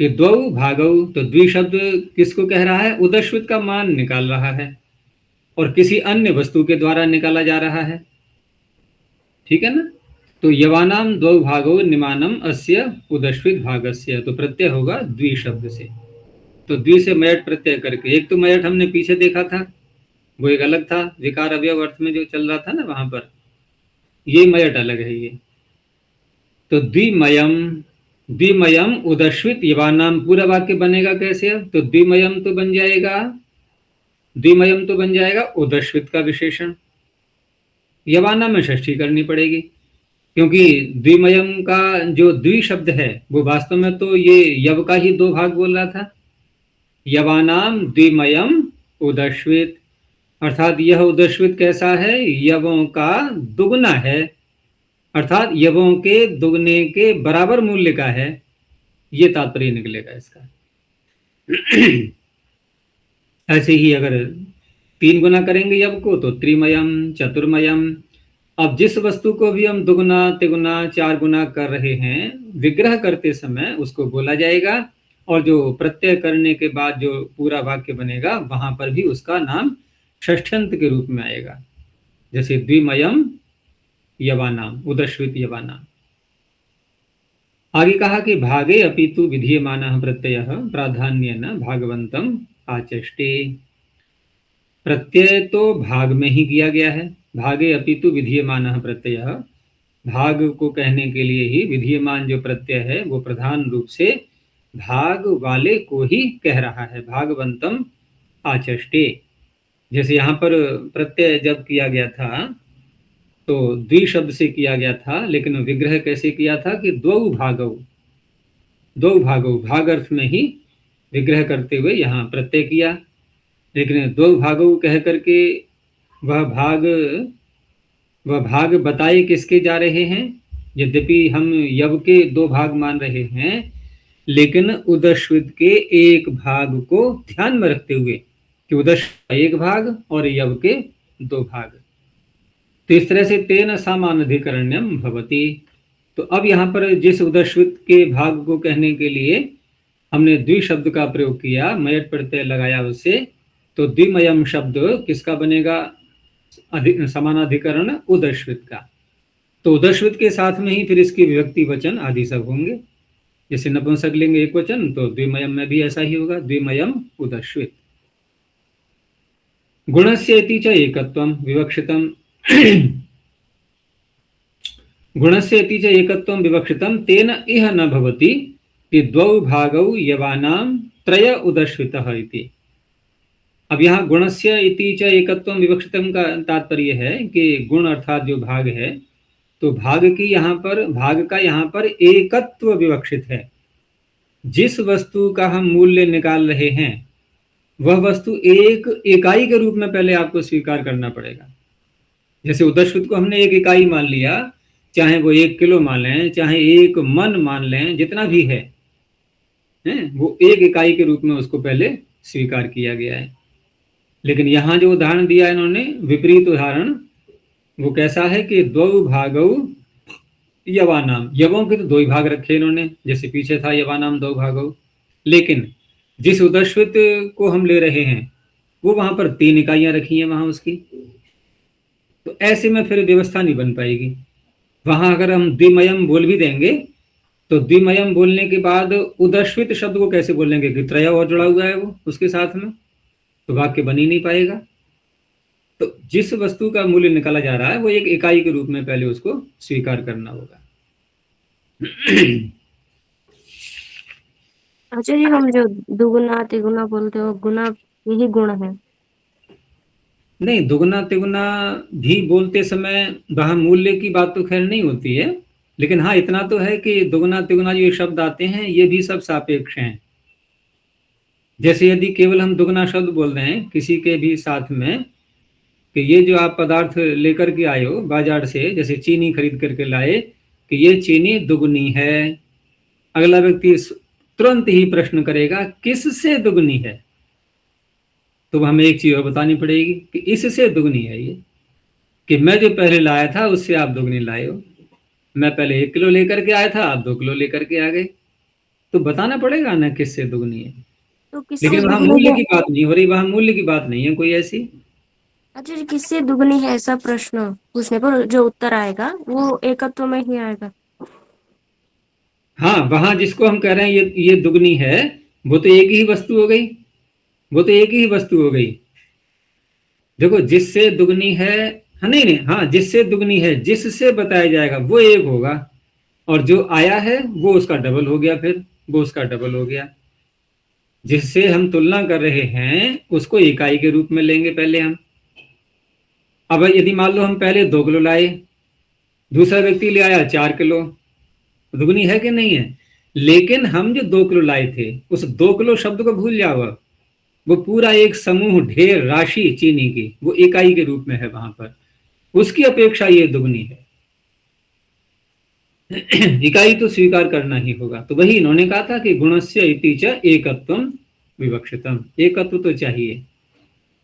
कि द्वौ भागौ, तो द्वि शब्द किसको कह रहा है? उदश्वित का मान निकाल रहा है, और किसी अन्य वस्तु के द्वारा निकाला जा रहा है, ठीक है ना। तो यवानाम द्वौ भागौ निमानम अस्य उदश्वित भागस्य, तो प्रत्यय होगा द्वि शब्द से। तो द्वि से मयट प्रत्यय करके, एक तो मयट हमने पीछे देखा था, वो एक अलग था, विकार अवयव अर्थ में जो चल रहा था ना वहां पर, ये मयट अलग है ये। तो द्विमयम, द्विमयम उदश्वित यवानाम, पूरा वाक्य बनेगा कैसे? तो द्विमयम तो बन जाएगा, द्विमयम तो बन जाएगा उदश्वित का विशेषण, यवाना में षष्ठी करनी पड़ेगी, क्योंकि द्विमयम का जो द्वि शब्द है वो वास्तव में तो ये यव का ही 2 भाग बोल रहा था। यवानाम द्विमयम उदश्वित, अर्थात यह उदश्वित कैसा है? यवों का दुगना है, अर्थात यवों के दुगने के बराबर मूल्य का है, ये तात्पर्य निकलेगा इसका। ऐसे ही अगर 3 गुना करेंगे यव को तो त्रिमयम, चतुर्मयम। अब जिस वस्तु को भी हम दुगुना, तिगुना, 4 गुना कर रहे हैं, विग्रह करते समय उसको बोला जाएगा, और जो प्रत्यय करने के बाद जो पूरा वाक्य बनेगा वहां पर भी उसका नाम षष्ठ्यंत के रूप में आएगा, जैसे द्विमयम यवानाम, उदश्वित यवानाम। आगे कहा कि भागे अपितु विधीयमानः प्रत्ययः प्राधान्येन भागवन्तम आचष्टे। प्रत्यय तो भाग में ही किया गया है, भागे अपितु विधीयमानः प्रत्ययः, भाग को कहने के लिए ही विधीयमान जो प्रत्यय है वो प्रधान रूप से भाग वाले को ही कह रहा है, भागवंतम आचष्टे। जैसे यहाँ पर प्रत्यय जब किया गया था तो द्वि शब्द से किया गया था, लेकिन विग्रह कैसे किया था कि द्वौ भागौ, द्वौ भागौ, भाग अर्थ में ही विग्रह करते हुए यहाँ प्रत्यय किया। लेकिन द्वौ भागौ कह करके वह भाग बताए किसके जा रहे हैं? यद्यपि हम यव के 2 भाग मान रहे हैं, लेकिन उदश्वित के 1 भाग को ध्यान में रखते हुए कि उदश्वित का 1 भाग और यव के 2 भाग। तो इस तरह से तेन सामानाधिकरण्यम भवति। तो अब यहाँ पर जिस उदश्वित के भाग को कहने के लिए हमने द्वि शब्द का प्रयोग किया, मयट प्रत्यय लगाया उससे, तो द्विमयम शब्द किसका बनेगा? समानाधिकरण उदश्वित का। तो उदश्वित के साथ में ही फिर इसकी विभक्ति वचन आदि सब होंगे, जैसे नपुंसकलिंग एक वचन, तो द्विमयम में भी ऐसा ही होगा, द्विमयम उदश्वित। गुणस्य इति च एकत्वम विवक्षितम। गुणस्य इति च एकत्वं विवक्षितं तेन इह न भवति कि द्वौ भागौ यवानां त्रय उदश्रितः इति। अब यहाँ गुणस्य इति च एकत्वं विवक्षितम का तात्पर्य है कि गुण अर्थात जो भाग है, तो भाग का यहाँ पर एकत्व विवक्षित है। जिस वस्तु का हम मूल्य निकाल रहे हैं वह वस्तु एक इकाई के रूप में पहले आपको स्वीकार करना पड़ेगा। जैसे उदश्रित को हमने एक इकाई मान लिया, चाहे वो 1 किलो मान लें, चाहे 1 मन मान लें, जितना भी है वो एक इकाई के रूप में उसको पहले स्वीकार किया गया है। लेकिन यहाँ जो उदाहरण दिया है इन्होंने, विपरीत उदाहरण, वो कैसा है कि द्वौ भागौ यवानाम, यवों के तो 2 ही भाग रखे इन्होंने, जैसे पीछे था यवानाम 2 भागौ, लेकिन जिस उदश्रित को हम ले रहे हैं वो वहां पर 3 इकाइयां रखी हैं वहां उसकी, तो ऐसे में फिर व्यवस्था नहीं बन पाएगी। वहां अगर हम द्विमयम बोल भी देंगे तो द्विमयम बोलने के बाद उदश्रित शब्द को कैसे बोलेंगे कि त्रय और जुड़ा हुआ है वो उसके साथ में, तो वाक्य बन ही नहीं पाएगा। तो जिस वस्तु का मूल्य निकाला जा रहा है वो एक इकाई के रूप में पहले उसको स्वीकार करना होगा। अच्छा जी, हम जो दुगुना तिगुना बोलते हो, गुना यही गुण है? नहीं, दुगुना तिगुना भी बोलते समय वहां मूल्य की बात तो खैर नहीं होती है, लेकिन हाँ इतना तो है कि दुगुना तिगुना जो शब्द आते हैं ये भी सब सापेक्ष हैं। जैसे यदि केवल हम दुगुना शब्द बोल रहे हैं किसी के भी साथ में कि ये जो आप पदार्थ लेकर के आए हो बाजार से, जैसे चीनी खरीद करके लाए कि ये चीनी दुगुनी है, अगला व्यक्ति तुरंत ही प्रश्न करेगा किससे दुगुनी है, तो हमें एक चीज और बतानी पड़ेगी कि इससे दुगनी है ये, कि मैं जो पहले लाया था उससे आप दुगनी लाए हो। मैं पहले 1 किलो लेकर के आया था, आप 2 किलो लेकर के आ गए, तो बताना पड़ेगा ना किससे दुगनी है। तो किससे लेकिन वहां दुगनी मूल्य है? की बात नहीं हो रही, वहां मूल्य की बात नहीं है कोई ऐसी। अच्छा जी, किससे दुगनी है ऐसा प्रश्न पूछने पर जो उत्तर आएगा वो एकत्व में ही आएगा? हाँ, वहां जिसको हम कह रहे हैं ये दुगनी है, वो तो एक ही वस्तु हो गई, वो तो एक ही वस्तु हो गई। देखो जिससे दुगनी है, हाँ नहीं नहीं, हाँ जिससे दुगनी है जिससे बताया जाएगा वो एक होगा, और जो आया है वो उसका डबल हो गया, फिर वो उसका डबल हो गया। जिससे हम तुलना कर रहे हैं उसको इकाई के रूप में लेंगे पहले हम। अब यदि मान लो हम पहले 2 किलो लाए, दूसरा व्यक्ति ले आया 4 किलो, दुगनी है कि नहीं है। लेकिन हम जो 2 किलो लाए थे उस 2 किलो शब्द को भूल जाओ, वो पूरा एक समूह, ढेर, राशि चीनी की, वो इकाई के रूप में है वहां पर, उसकी अपेक्षा ये दुगनी है। इकाई तो स्वीकार करना ही होगा। तो वही इन्होंने कहा था कि गुणस्य इति च एकत्वम विवक्षितम, एकत्व तो चाहिए।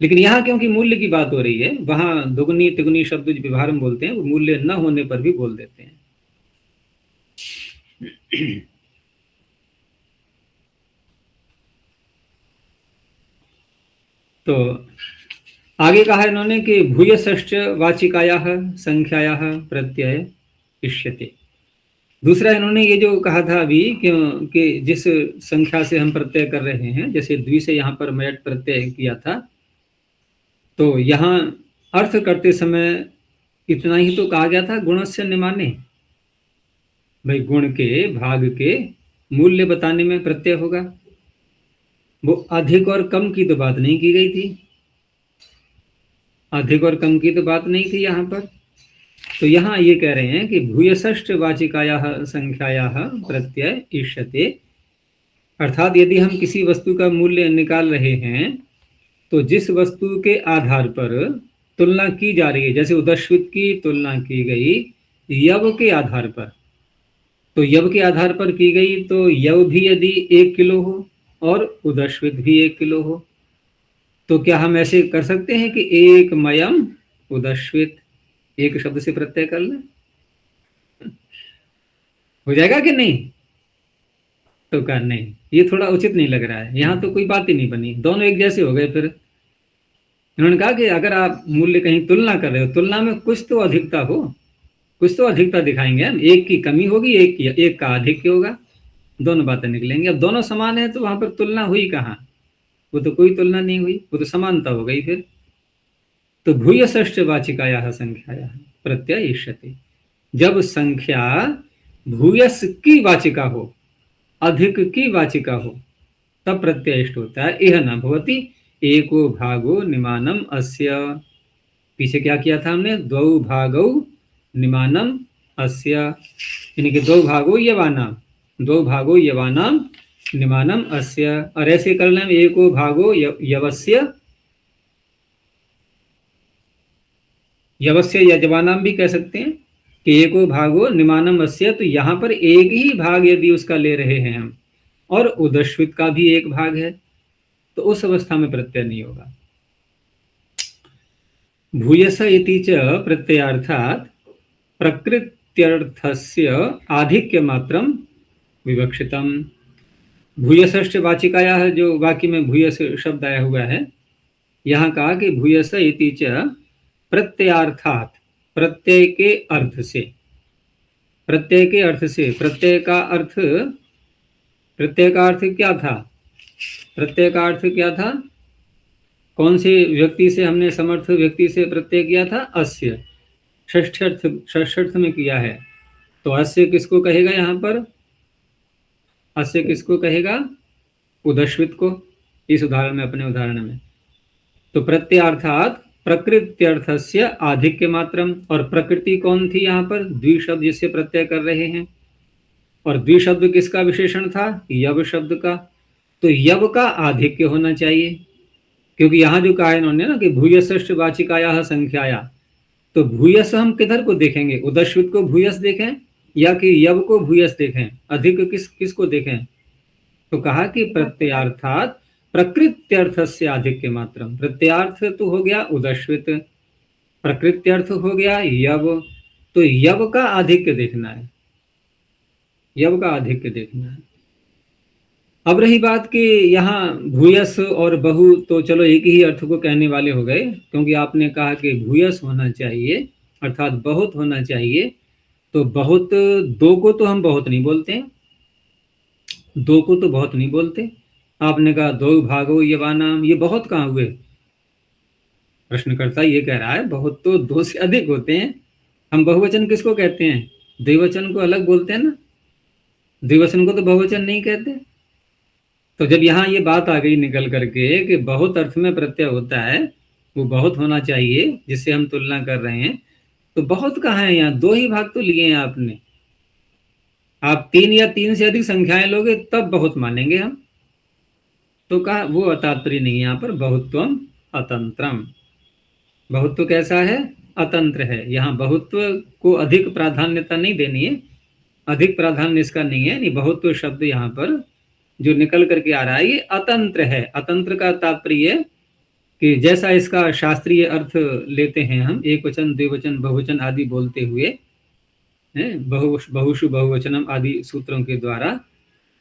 लेकिन यहाँ क्योंकि मूल्य की बात हो रही है, वहां दुगनी तिगुनी शब्द जो व्यवहार में बोलते हैं वो मूल्य न होने पर भी बोल देते हैं। तो आगे कहा इन्होंने कि भूयसश्च वाचिकायाः संख्यायाः प्रत्यय इष्यते। दूसरा इन्होंने ये जो कहा था अभी कि जिस संख्या से हम प्रत्यय कर रहे हैं, जैसे द्वि से यहाँ पर मयट प्रत्यय किया था, तो यहाँ अर्थ करते समय इतना ही तो कहा गया था, गुणस्य निमाने, भाई गुण के भाग के मूल्य बताने में प्रत्यय होगा। वो अधिक और कम की तो बात नहीं की गई थी, अधिक और कम की तो बात नहीं थी यहाँ पर। तो यहाँ ये कह रहे हैं कि भूयसष्ट वाचिकायाः संख्यायाः प्रत्यय इष्यते, अर्थात यदि हम किसी वस्तु का मूल्य निकाल रहे हैं तो जिस वस्तु के आधार पर तुलना की जा रही है, जैसे उदश्वित की तुलना की गई यव के आधार पर, तो यव के आधार पर की गई, तो यव भी यदि 1 किलो हो और उदश्वित भी 1 किलो हो, तो क्या हम ऐसे कर सकते हैं कि एक मयम उदश्वित, एक शब्द से प्रत्यय कर लें, हो जाएगा कि नहीं? तो क्या नहीं, ये थोड़ा उचित नहीं लग रहा है, यहाँ तो कोई बात ही नहीं बनी, दोनों एक जैसे हो गए। फिर इन्होंने कहा कि अगर आप मूल्य कहीं तुलना कर रहे हो, तुलना में कुछ तो अधिकता हो, कुछ तो अधिकता दिखाएंगे हम, एक की कमी होगी, एक का अधिक होगा, दोनों बातें निकलेंगी। अब दोनों समान है तो वहां पर तुलना हुई कहाँ? वो तो कोई तुलना नहीं हुई, वो तो समानता हो गई फिर। तो भूयसष्ट वाचिकायाः संख्यायाः प्रत्यय इष्यते, जब संख्या भूयस की वाचिका हो, अधिक की वाचिका हो, तब प्रत्यय इष्ट होता है। यह न भवति एको भागो निमानम अस्य। पीछे क्या किया था हमने? द्वौ भागौ निमानम अस्य, यानी कि दो भागो यवानाम, दो भागो यवानाम निमानम अस्य। और ऐसे कर लें, एको भागो यवस्य, यवस्य यजमानाम भी कह सकते हैं कि एको भागो निमानम अस्य। तो यहाँ पर एक ही भाग यदि उसका ले रहे हैं हम, और उदश्वित का भी एक भाग है, तो उस अवस्था में प्रत्यय नहीं होगा। भूयस इति च प्रत्ययार्थात् प्रकृत्यर्थस्य आधिक्य मात्रम विवक्षितम। भूयसश्च वाचिकायाः, जो वाक्य में भूयस शब्द आया हुआ है, यहाँ कहा कि भूयस इति च प्रत्ययार्थात्, प्रत्यय के अर्थ से, प्रत्यय के अर्थ से। प्रत्यय का अर्थ, प्रत्यय का अर्थ क्या था? प्रत्यय का अर्थ क्या था? कौन से व्यक्ति से हमने समर्थ व्यक्ति से प्रत्यय किया था? अस्य, षष्ठ्यर्थ में किया है। तो अस्य किसको कहेगा यहाँ पर? अस्य किसको कहेगा? उदश्वित को, इस उदाहरण में, अपने उदाहरण में। तो प्रत्ययार्थात प्रकृत्यर्थस्य आधिक्य मात्रम, और प्रकृति कौन थी यहाँ पर? द्विशब्द जिससे प्रत्यय कर रहे हैं। और द्विशब्द किसका विशेषण था? यव शब्द का। तो यव का आधिक्य होना चाहिए, क्योंकि यहाँ जो कहा इन्होंने ना कि भूयसश्च वाचिकायाः संख्याया, तो भूयस हम किधर को देखेंगे? उदश्वित को भूयस देखें या कि यव को भूयस देखें? अधिक किसको देखें? तो कहा कि प्रत्ययार्थात प्रकृत्यर्थस्य आधिक्य मात्रम। प्रत्यार्थ तो हो गया उदश्वित, प्रकृत्यर्थ हो गया यव, तो यव का आधिक्य देखना है, यव का आधिक्य देखना है। अब रही बात कि यहाँ भूयस और बहु, तो चलो एक ही अर्थ को कहने वाले हो गए, क्योंकि आपने कहा कि भूयस होना चाहिए अर्थात बहुत होना चाहिए। तो बहुत, दो को तो हम बहुत नहीं बोलते हैं, दो को तो बहुत नहीं बोलते। आपने कहा दो भागो यवानाम, ये बहुत कहाँ हुए? प्रश्नकर्ता ये कह रहा है बहुत तो दो से अधिक होते हैं। हम बहुवचन किसको कहते हैं? द्विवचन को अलग बोलते हैं ना, द्विवचन को तो बहुवचन नहीं कहते। तो जब यहाँ ये बात आ गई निकल करके कि बहुत अर्थ में प्रत्यय होता है, वो बहुत होना चाहिए जिससे हम तुलना कर रहे हैं, तो बहुत कहाँ है? यहाँ दो ही भाग तो लिए हैं आपने। आप तीन या तीन से अधिक संख्याएं लोगे तब बहुत मानेंगे हम। तो कहा वो तात्पर्य नहीं है यहाँ पर। बहुत्वम अतंत्रम, बहुत्व कैसा है? अतंत्र है। यहाँ बहुत्व को अधिक प्राधान्यता नहीं देनी है, अधिक प्राधान्य इसका नहीं है। नहीं, बहुत्व शब्द यहाँ पर जो निकल करके आ रहा है ये अतंत्र है। अतंत्र का तात्पर्य कि जैसा इसका शास्त्रीय अर्थ लेते हैं हम, एक वचन द्विवचन बहुवचन आदि बोलते हुए, बहुषु बहुवचनम आदि सूत्रों के द्वारा,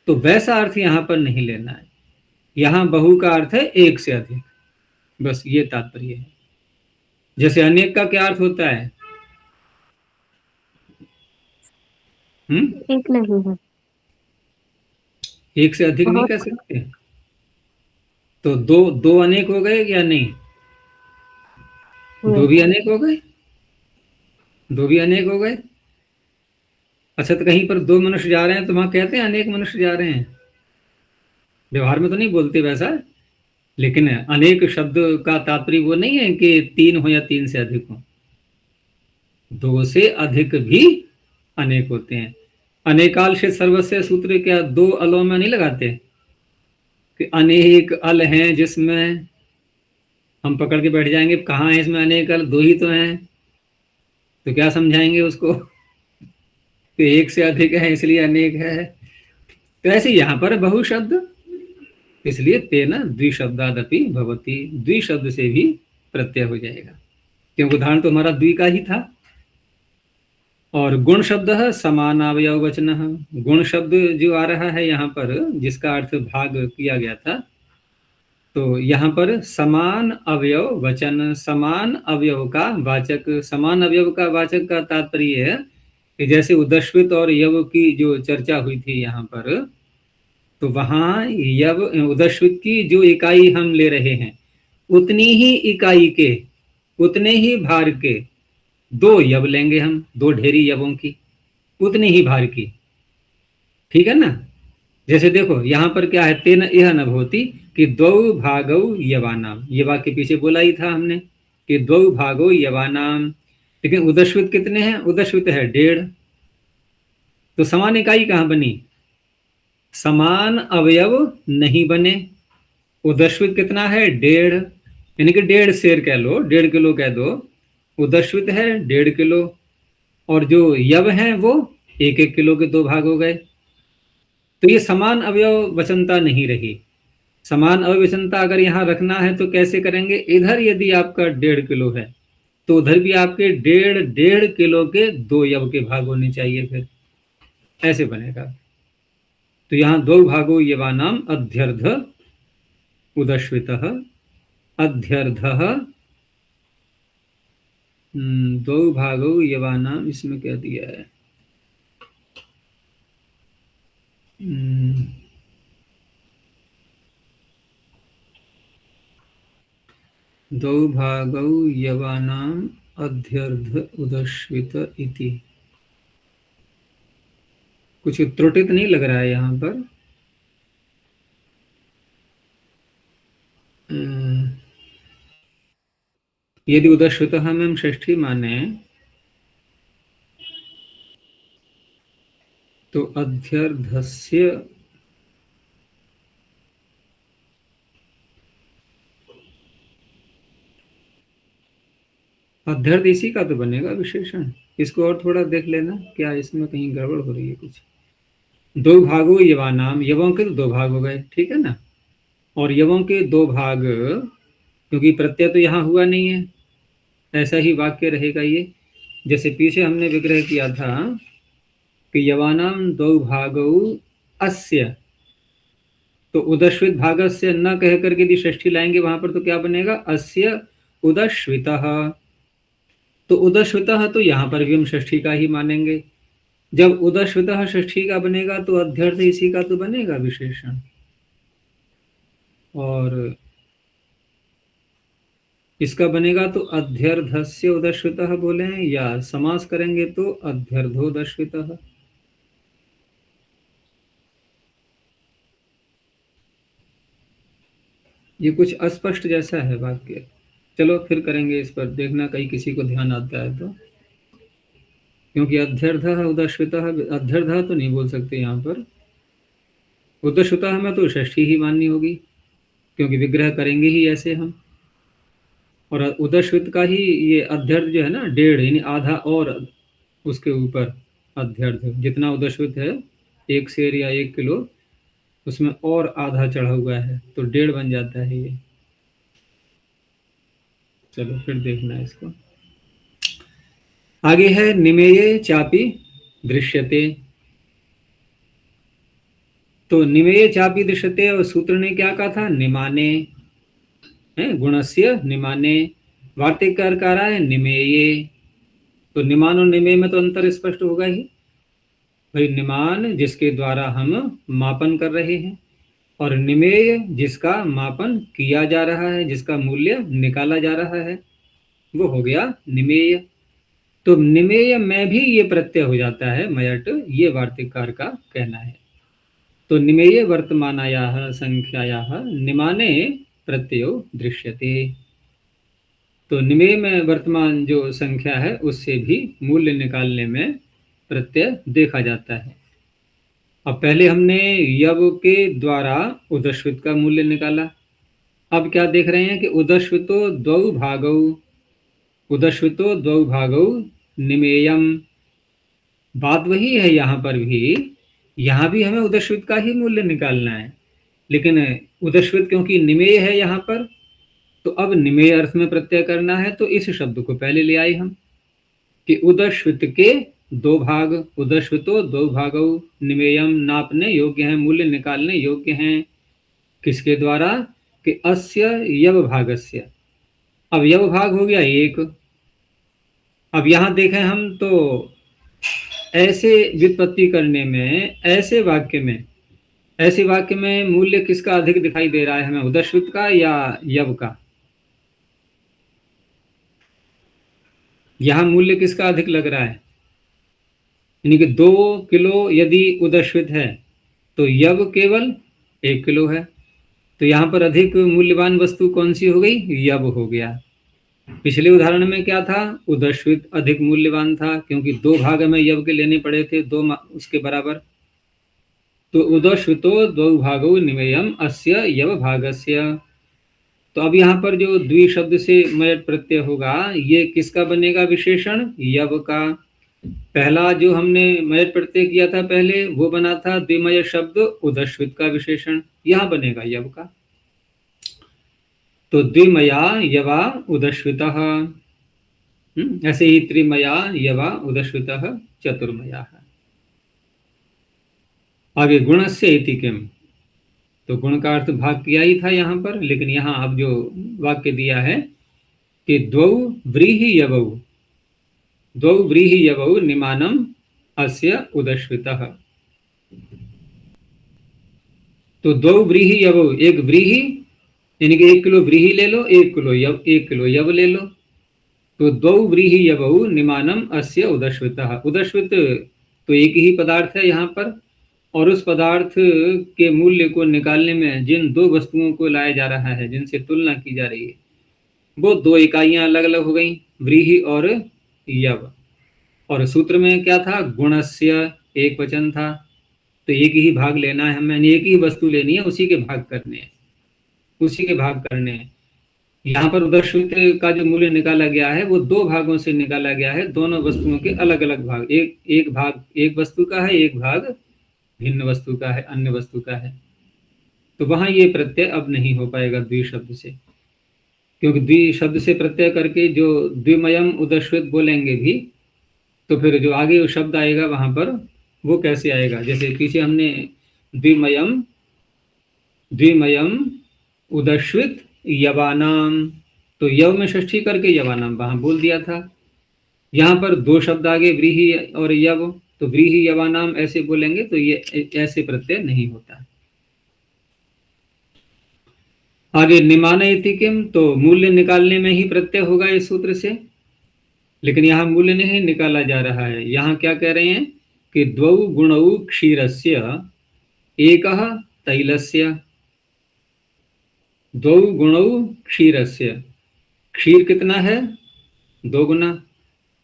तो वैसा अर्थ यहाँ पर नहीं लेना है। यहाँ बहु का अर्थ है एक से अधिक, बस ये तात्पर्य है। जैसे अनेक का क्या अर्थ होता है? एक नहीं है, एक से अधिक नहीं कह सकते। तो दो, दो अनेक हो गए या नहीं? दो भी अनेक हो गए, दो भी अनेक हो गए। अच्छा, तो कहीं पर दो मनुष्य जा रहे हैं तो वहां कहते हैं अनेक मनुष्य जा रहे हैं? व्यवहार में तो नहीं बोलते वैसा, लेकिन अनेक शब्द का तात्पर्य वो नहीं है कि तीन हो या तीन से अधिक हो, दो से अधिक भी अनेक होते हैं। अनेकाल से सर्वस्य सूत्र क्या दो अलों में नहीं लगाते कि अनेक अल हैं, जिसमें हम पकड़ के बैठ जाएंगे कहाँ है इसमें अनेक अल? दो ही तो हैं, तो क्या समझाएंगे उसको कि एक से अधिक है इसलिए अनेक है। तो ऐसे यहाँ पर बहु शब्द, इसलिए तेना द्विशब्दादपि भवति, द्विशब्द से भी प्रत्यय हो जाएगा, क्योंकि उदाहरण तो हमारा द्वि का ही था। और गुण शब्द है समानावयव वचन, गुण शब्द जो आ रहा है यहाँ पर, जिसका अर्थ भाग किया गया था, तो यहाँ पर समान अवयव वचन, समान अवयव का वाचक, समान अवयव का वाचक का तात्पर्य है कि जैसे उदश्वित और यव की जो चर्चा हुई थी यहाँ पर, तो वहाँ यव उदश्वित की जो इकाई हम ले रहे हैं, उतनी ही इकाई के, उतने ही भार के 2 यव लेंगे हम, 2 ढेरी यवों की, उतनी ही भार की, ठीक है ना। जैसे देखो यहाँ पर क्या है, तेन यह न भवति कि द्वौ भागौ यवानाम, ये वाक्य पीछे बोला ही था हमने कि द्वौ भागौ यवानाम, लेकिन उदश्वित कितने हैं, उदश्वित है 1.5, तो समान इकाई कहाँ बनी, समान अवयव नहीं बने। उदश्वित कितना है 1.5, यानी कि 1.5 शेर कह लो, 1.5 किलो कह दो, उदश्वित है 1.5 किलो, और जो यव हैं वो 1-1 किलो के 2 भाग हो गए। तो ये समान अवयव वचनता नहीं रही। समान अवयवचनता अगर यहाँ रखना है तो कैसे करेंगे, इधर यदि आपका 1.5 किलो है तो उधर भी आपके 1.5 किलो के 2 यव के भाग होने चाहिए, फिर ऐसे बनेगा। तो यहाँ 2 भागो यवानाम अध्यर्ध उदश्वितः, अध्यर्धः 2 भागो यवानाम, इसमें क्या दिया है, 2 भागौ यवानाम अध्यर्ध उदश्वित इति। कुछ त्रुटित नहीं लग रहा है यहाँ पर। यदि उदश्वितः में हम षष्ठी माने तो अध्यर्धस्य अध्यर्ध इसी का तो बनेगा विशेषण। इसको और थोड़ा देख लेना, क्या इसमें कहीं गड़बड़ हो रही है कुछ। 2 भागो यवानाम, यवों के तो 2 भाग हो गए, ठीक है ना, और यवों के 2 भाग, क्योंकि प्रत्यय तो यहाँ हुआ नहीं है, ऐसा ही वाक्य रहेगा ये। जैसे पीछे हमने विग्रह किया था कि यवानाम 2 भागौ अस्य, तो उदश्वित भागस्य न कह करके यदि षष्ठी लाएंगे वहां पर तो क्या बनेगा, अस्य उदश्वितः। तो उदश्वितः तो यहाँ पर भी हम षष्ठी का ही मानेंगे। जब उदश्वितः षष्ठी का बनेगा तो अध्यर्थ इसी का तो बनेगा विशेषण। और इसका बनेगा तो अध्यर्धस्य उदश्वितः बोले, या समास करेंगे तो अध्यर्धोदश्वितः। ये कुछ अस्पष्ट जैसा है वाक्य। चलो फिर करेंगे इस पर, देखना कहीं किसी को ध्यान आता है तो, क्योंकि अध्यर्धः उदश्वितः, अध्यर्धः तो नहीं बोल सकते यहाँ पर, उदश्वितः में तो षष्ठी ही माननी होगी क्योंकि विग्रह करेंगे ही ऐसे हम। और उदश्वित का ही ये अध्यर्थ जो है ना 1.5, यानी आधा और उसके ऊपर अध्यर्थ, जितना उदश्वित है 1 शेर या 1 किलो, उसमें और आधा चढ़ा हुआ है तो 1.5 बन जाता है ये। चलो फिर देखना इसको। आगे है निमेये चापी दृश्यते। तो निमेये चापी दृश्यते, और सूत्र ने क्या कहा था, निमाने है, गुणस्य निमाने, वार्तिककार कह रहा है निमेये। तो निमान और निमेय में तो अंतर स्पष्ट होगा ही भाई। निमान जिसके द्वारा हम मापन कर रहे हैं, और निमेय जिसका मापन किया जा रहा है, जिसका मूल्य निकाला जा रहा है, वो हो गया निमेय। तो निमेय में भी ये प्रत्यय हो जाता है मयट, ये वार्तिककार का कहना है। तो निमेय वर्तमानायाः संख्यायाः निमाने प्रत्ययो दृश्यते। तो निमेय में वर्तमान जो संख्या है उससे भी मूल्य निकालने में प्रत्यय देखा जाता है। अब पहले हमने यव के द्वारा उदश्वित का मूल्य निकाला, अब क्या देख रहे हैं कि उदश्वितो द्वौ भागौ, उदश्वितो द्वौ भागौ निमेयम। बात वही है यहाँ पर भी, यहाँ भी हमें उदश्वित का ही मूल्य निकालना है, लेकिन उदश्वित क्योंकि निमेय है यहाँ पर, तो अब निमेय अर्थ में प्रत्यय करना है, तो इस शब्द को पहले ले आए हम कि उदश्वित के 2 भाग, उदश्वितो 2 भागौ निमेयम, नापने योग्य है, मूल्य निकालने योग्य हैं। किसके द्वारा, कि अस्य यव भागस्य। अब यव भाग हो गया 1। अब यहां देखें हम तो ऐसे व्युत्पत्ति करने में, ऐसे वाक्य में मूल्य किसका अधिक दिखाई दे रहा है हमें, उदश्वित का या यव का। यहाँ मूल्य किसका अधिक लग रहा है, यानी कि 2 किलो यदि उदश्वित है तो यव केवल 1 किलो है, तो यहाँ पर अधिक मूल्यवान वस्तु कौन सी हो गई, यव हो गया। पिछले उदाहरण में क्या था, उदश्वित अधिक मूल्यवान था, क्योंकि 2 भाग हमें यव के लेने पड़े थे, 2 उसके बराबर। तो उदश्वितो 2 भागो निमेयम अस्य यव भागस्य। तो अब यहाँ पर जो द्वि शब्द से मयट प्रत्यय होगा, ये किसका बनेगा विशेषण, यव का। पहला जो हमने मयट प्रत्यय किया था पहले, वो बना था द्विमय शब्द उदश्वित का विशेषण, यहाँ बनेगा यव का। तो द्विमया यवा उदश्वितः, ऐसे ही त्रिमया यवा उदश्वितः चतुर्मया। आगे गुणस्य इति किम, तो गुण का अर्थ भाग किया ही था यहाँ पर, लेकिन यहाँ अब जो वाक्य दिया है कि द्वौ व्रीहि यवौ, द्वौ व्रीहि यवौ निमानम अस्य उदश्वितः। तो द्वौ व्रीहि यवौ, एक व्रीहि यानी कि 1 किलो व्रीहि ले लो, 1 किलो यव, 1 किलो यव ले लो। तो द्वौ व्रीहि यवौ निमानम अस्य उदश्वितः। उदश्वित तो एक ही पदार्थ है यहाँ पर, और उस पदार्थ के मूल्य को निकालने में जिन 2 वस्तुओं को लाया जा रहा है, जिनसे तुलना की जा रही है, वो 2 इकाइयां अलग अलग हो गई, व्रीहि और यव। और सूत्र में क्या था, गुणस्य एक वचन था, तो एक ही भाग लेना है हमें, एक ही वस्तु लेनी है, उसी के भाग करने हैं, उसी के भाग करने हैं। यहाँ पर उदश्वित का जो मूल्य निकाला गया है वो 2 भागों से निकाला गया है, दोनों वस्तुओं के अलग अलग भाग, एक भाग एक वस्तु का है, एक भाग भिन्न वस्तु का है, अन्य वस्तु का है। तो वहां ये प्रत्यय अब नहीं हो पाएगा द्वि शब्द से, क्योंकि द्वि शब्द से प्रत्यय करके जो द्विमयम उदश्वित बोलेंगे भी, तो फिर जो आगे वो शब्द आएगा वहां पर वो कैसे आएगा, जैसे पीछे हमने द्विमयम द्विमयम उदश्वित यवानाम, तो यव में षष्ठी करके यवानाम वहां बोल दिया था। यहाँ पर 2 शब्द आगे व्रीहि और यव, तो व्रीहि यवानाम ऐसे बोलेंगे, तो ये ऐसे प्रत्यय नहीं होता। आगे निमानयति किम, तो मूल्य निकालने में ही प्रत्यय होगा इस सूत्र से, लेकिन यहाँ मूल्य नहीं निकाला जा रहा है। यहाँ क्या कह रहे हैं कि द्वौ गुणौ क्षीरस्य एकः तैलस्य, द्वौ गुणौ क्षीरस्य, क्षीर कितना है, 2 गुना,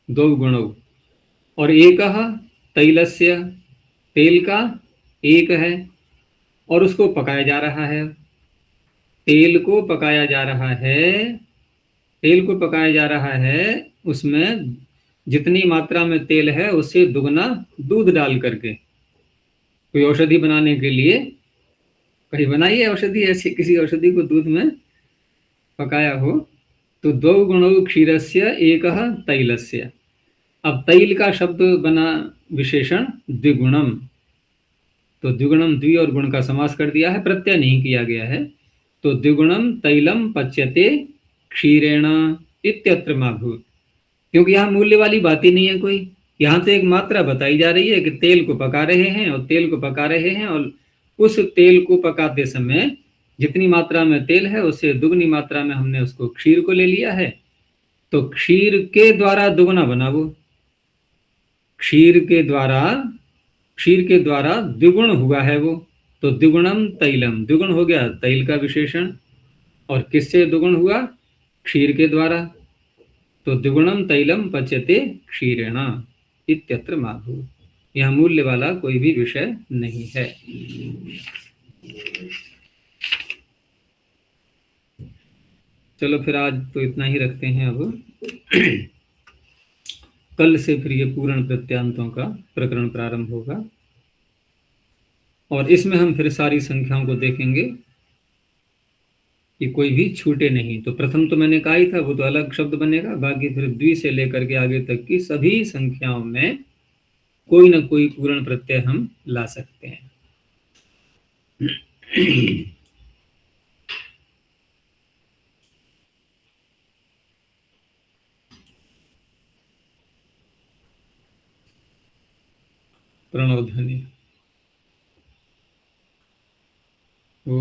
2 गुणौ, और एकः तैलस्य, तेल का 1 है, और उसको पकाया जा रहा है, तेल को पकाया जा रहा है, तेल को पकाया जा रहा है, उसमें जितनी मात्रा में तेल है उससे दुगना दूध डाल करके, कोई औषधि बनाने के लिए, कहीं बनाई है औषधि, ऐसी किसी औषधि को दूध में पकाया हो, तो 2 गुणौ क्षीरस्य एकः तैलस्य। अब तैल का शब्द बना विशेषण द्विगुणम, तो द्विगुणम द्वि और गुण का समास कर दिया है, प्रत्यय नहीं किया गया है, तो द्विगुणम तैलम पच्यते क्षीरेण इत्यत्र माभूत, क्योंकि यहाँ मूल्य वाली बात ही नहीं है कोई, यहाँ तो एक मात्रा बताई जा रही है कि तेल को पका रहे हैं, और तेल को पका रहे हैं, और उस तेल को पकाते समय जितनी मात्रा में तेल है उससे दुगनी मात्रा में हमने उसको क्षीर को ले लिया है, तो क्षीर के द्वारा दुगना बना वो, क्षीर के द्वारा द्विगुण हुआ है वो, तो द्विगुणम तैलम, द्विगुण हो गया तैल का विशेषण, और किससे दुगुण हुआ, क्षीर के द्वारा, तो द्विगुणम तैलम पच्यते क्षीरेण इत्यत्र माभू, यह मूल्य वाला कोई भी विषय नहीं है। चलो फिर आज तो इतना ही रखते हैं, अब कल से फिर ये पूर्ण प्रत्यांतों का प्रकरण प्रारंभ होगा, और इसमें हम फिर सारी संख्याओं को देखेंगे कि कोई भी छूटे नहीं। तो प्रथम तो मैंने कहा ही था, वो तो अलग शब्द बनेगा, बाकी फिर द्वि से लेकर के आगे तक की सभी संख्याओं में कोई ना कोई पूर्ण प्रत्यय हम ला सकते हैं। प्रणव ध्वनि। ओ।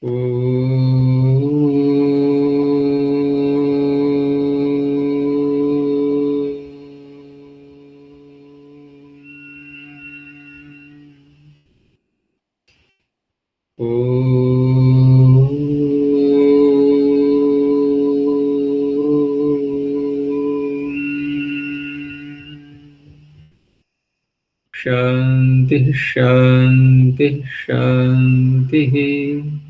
शांति शांति शांति।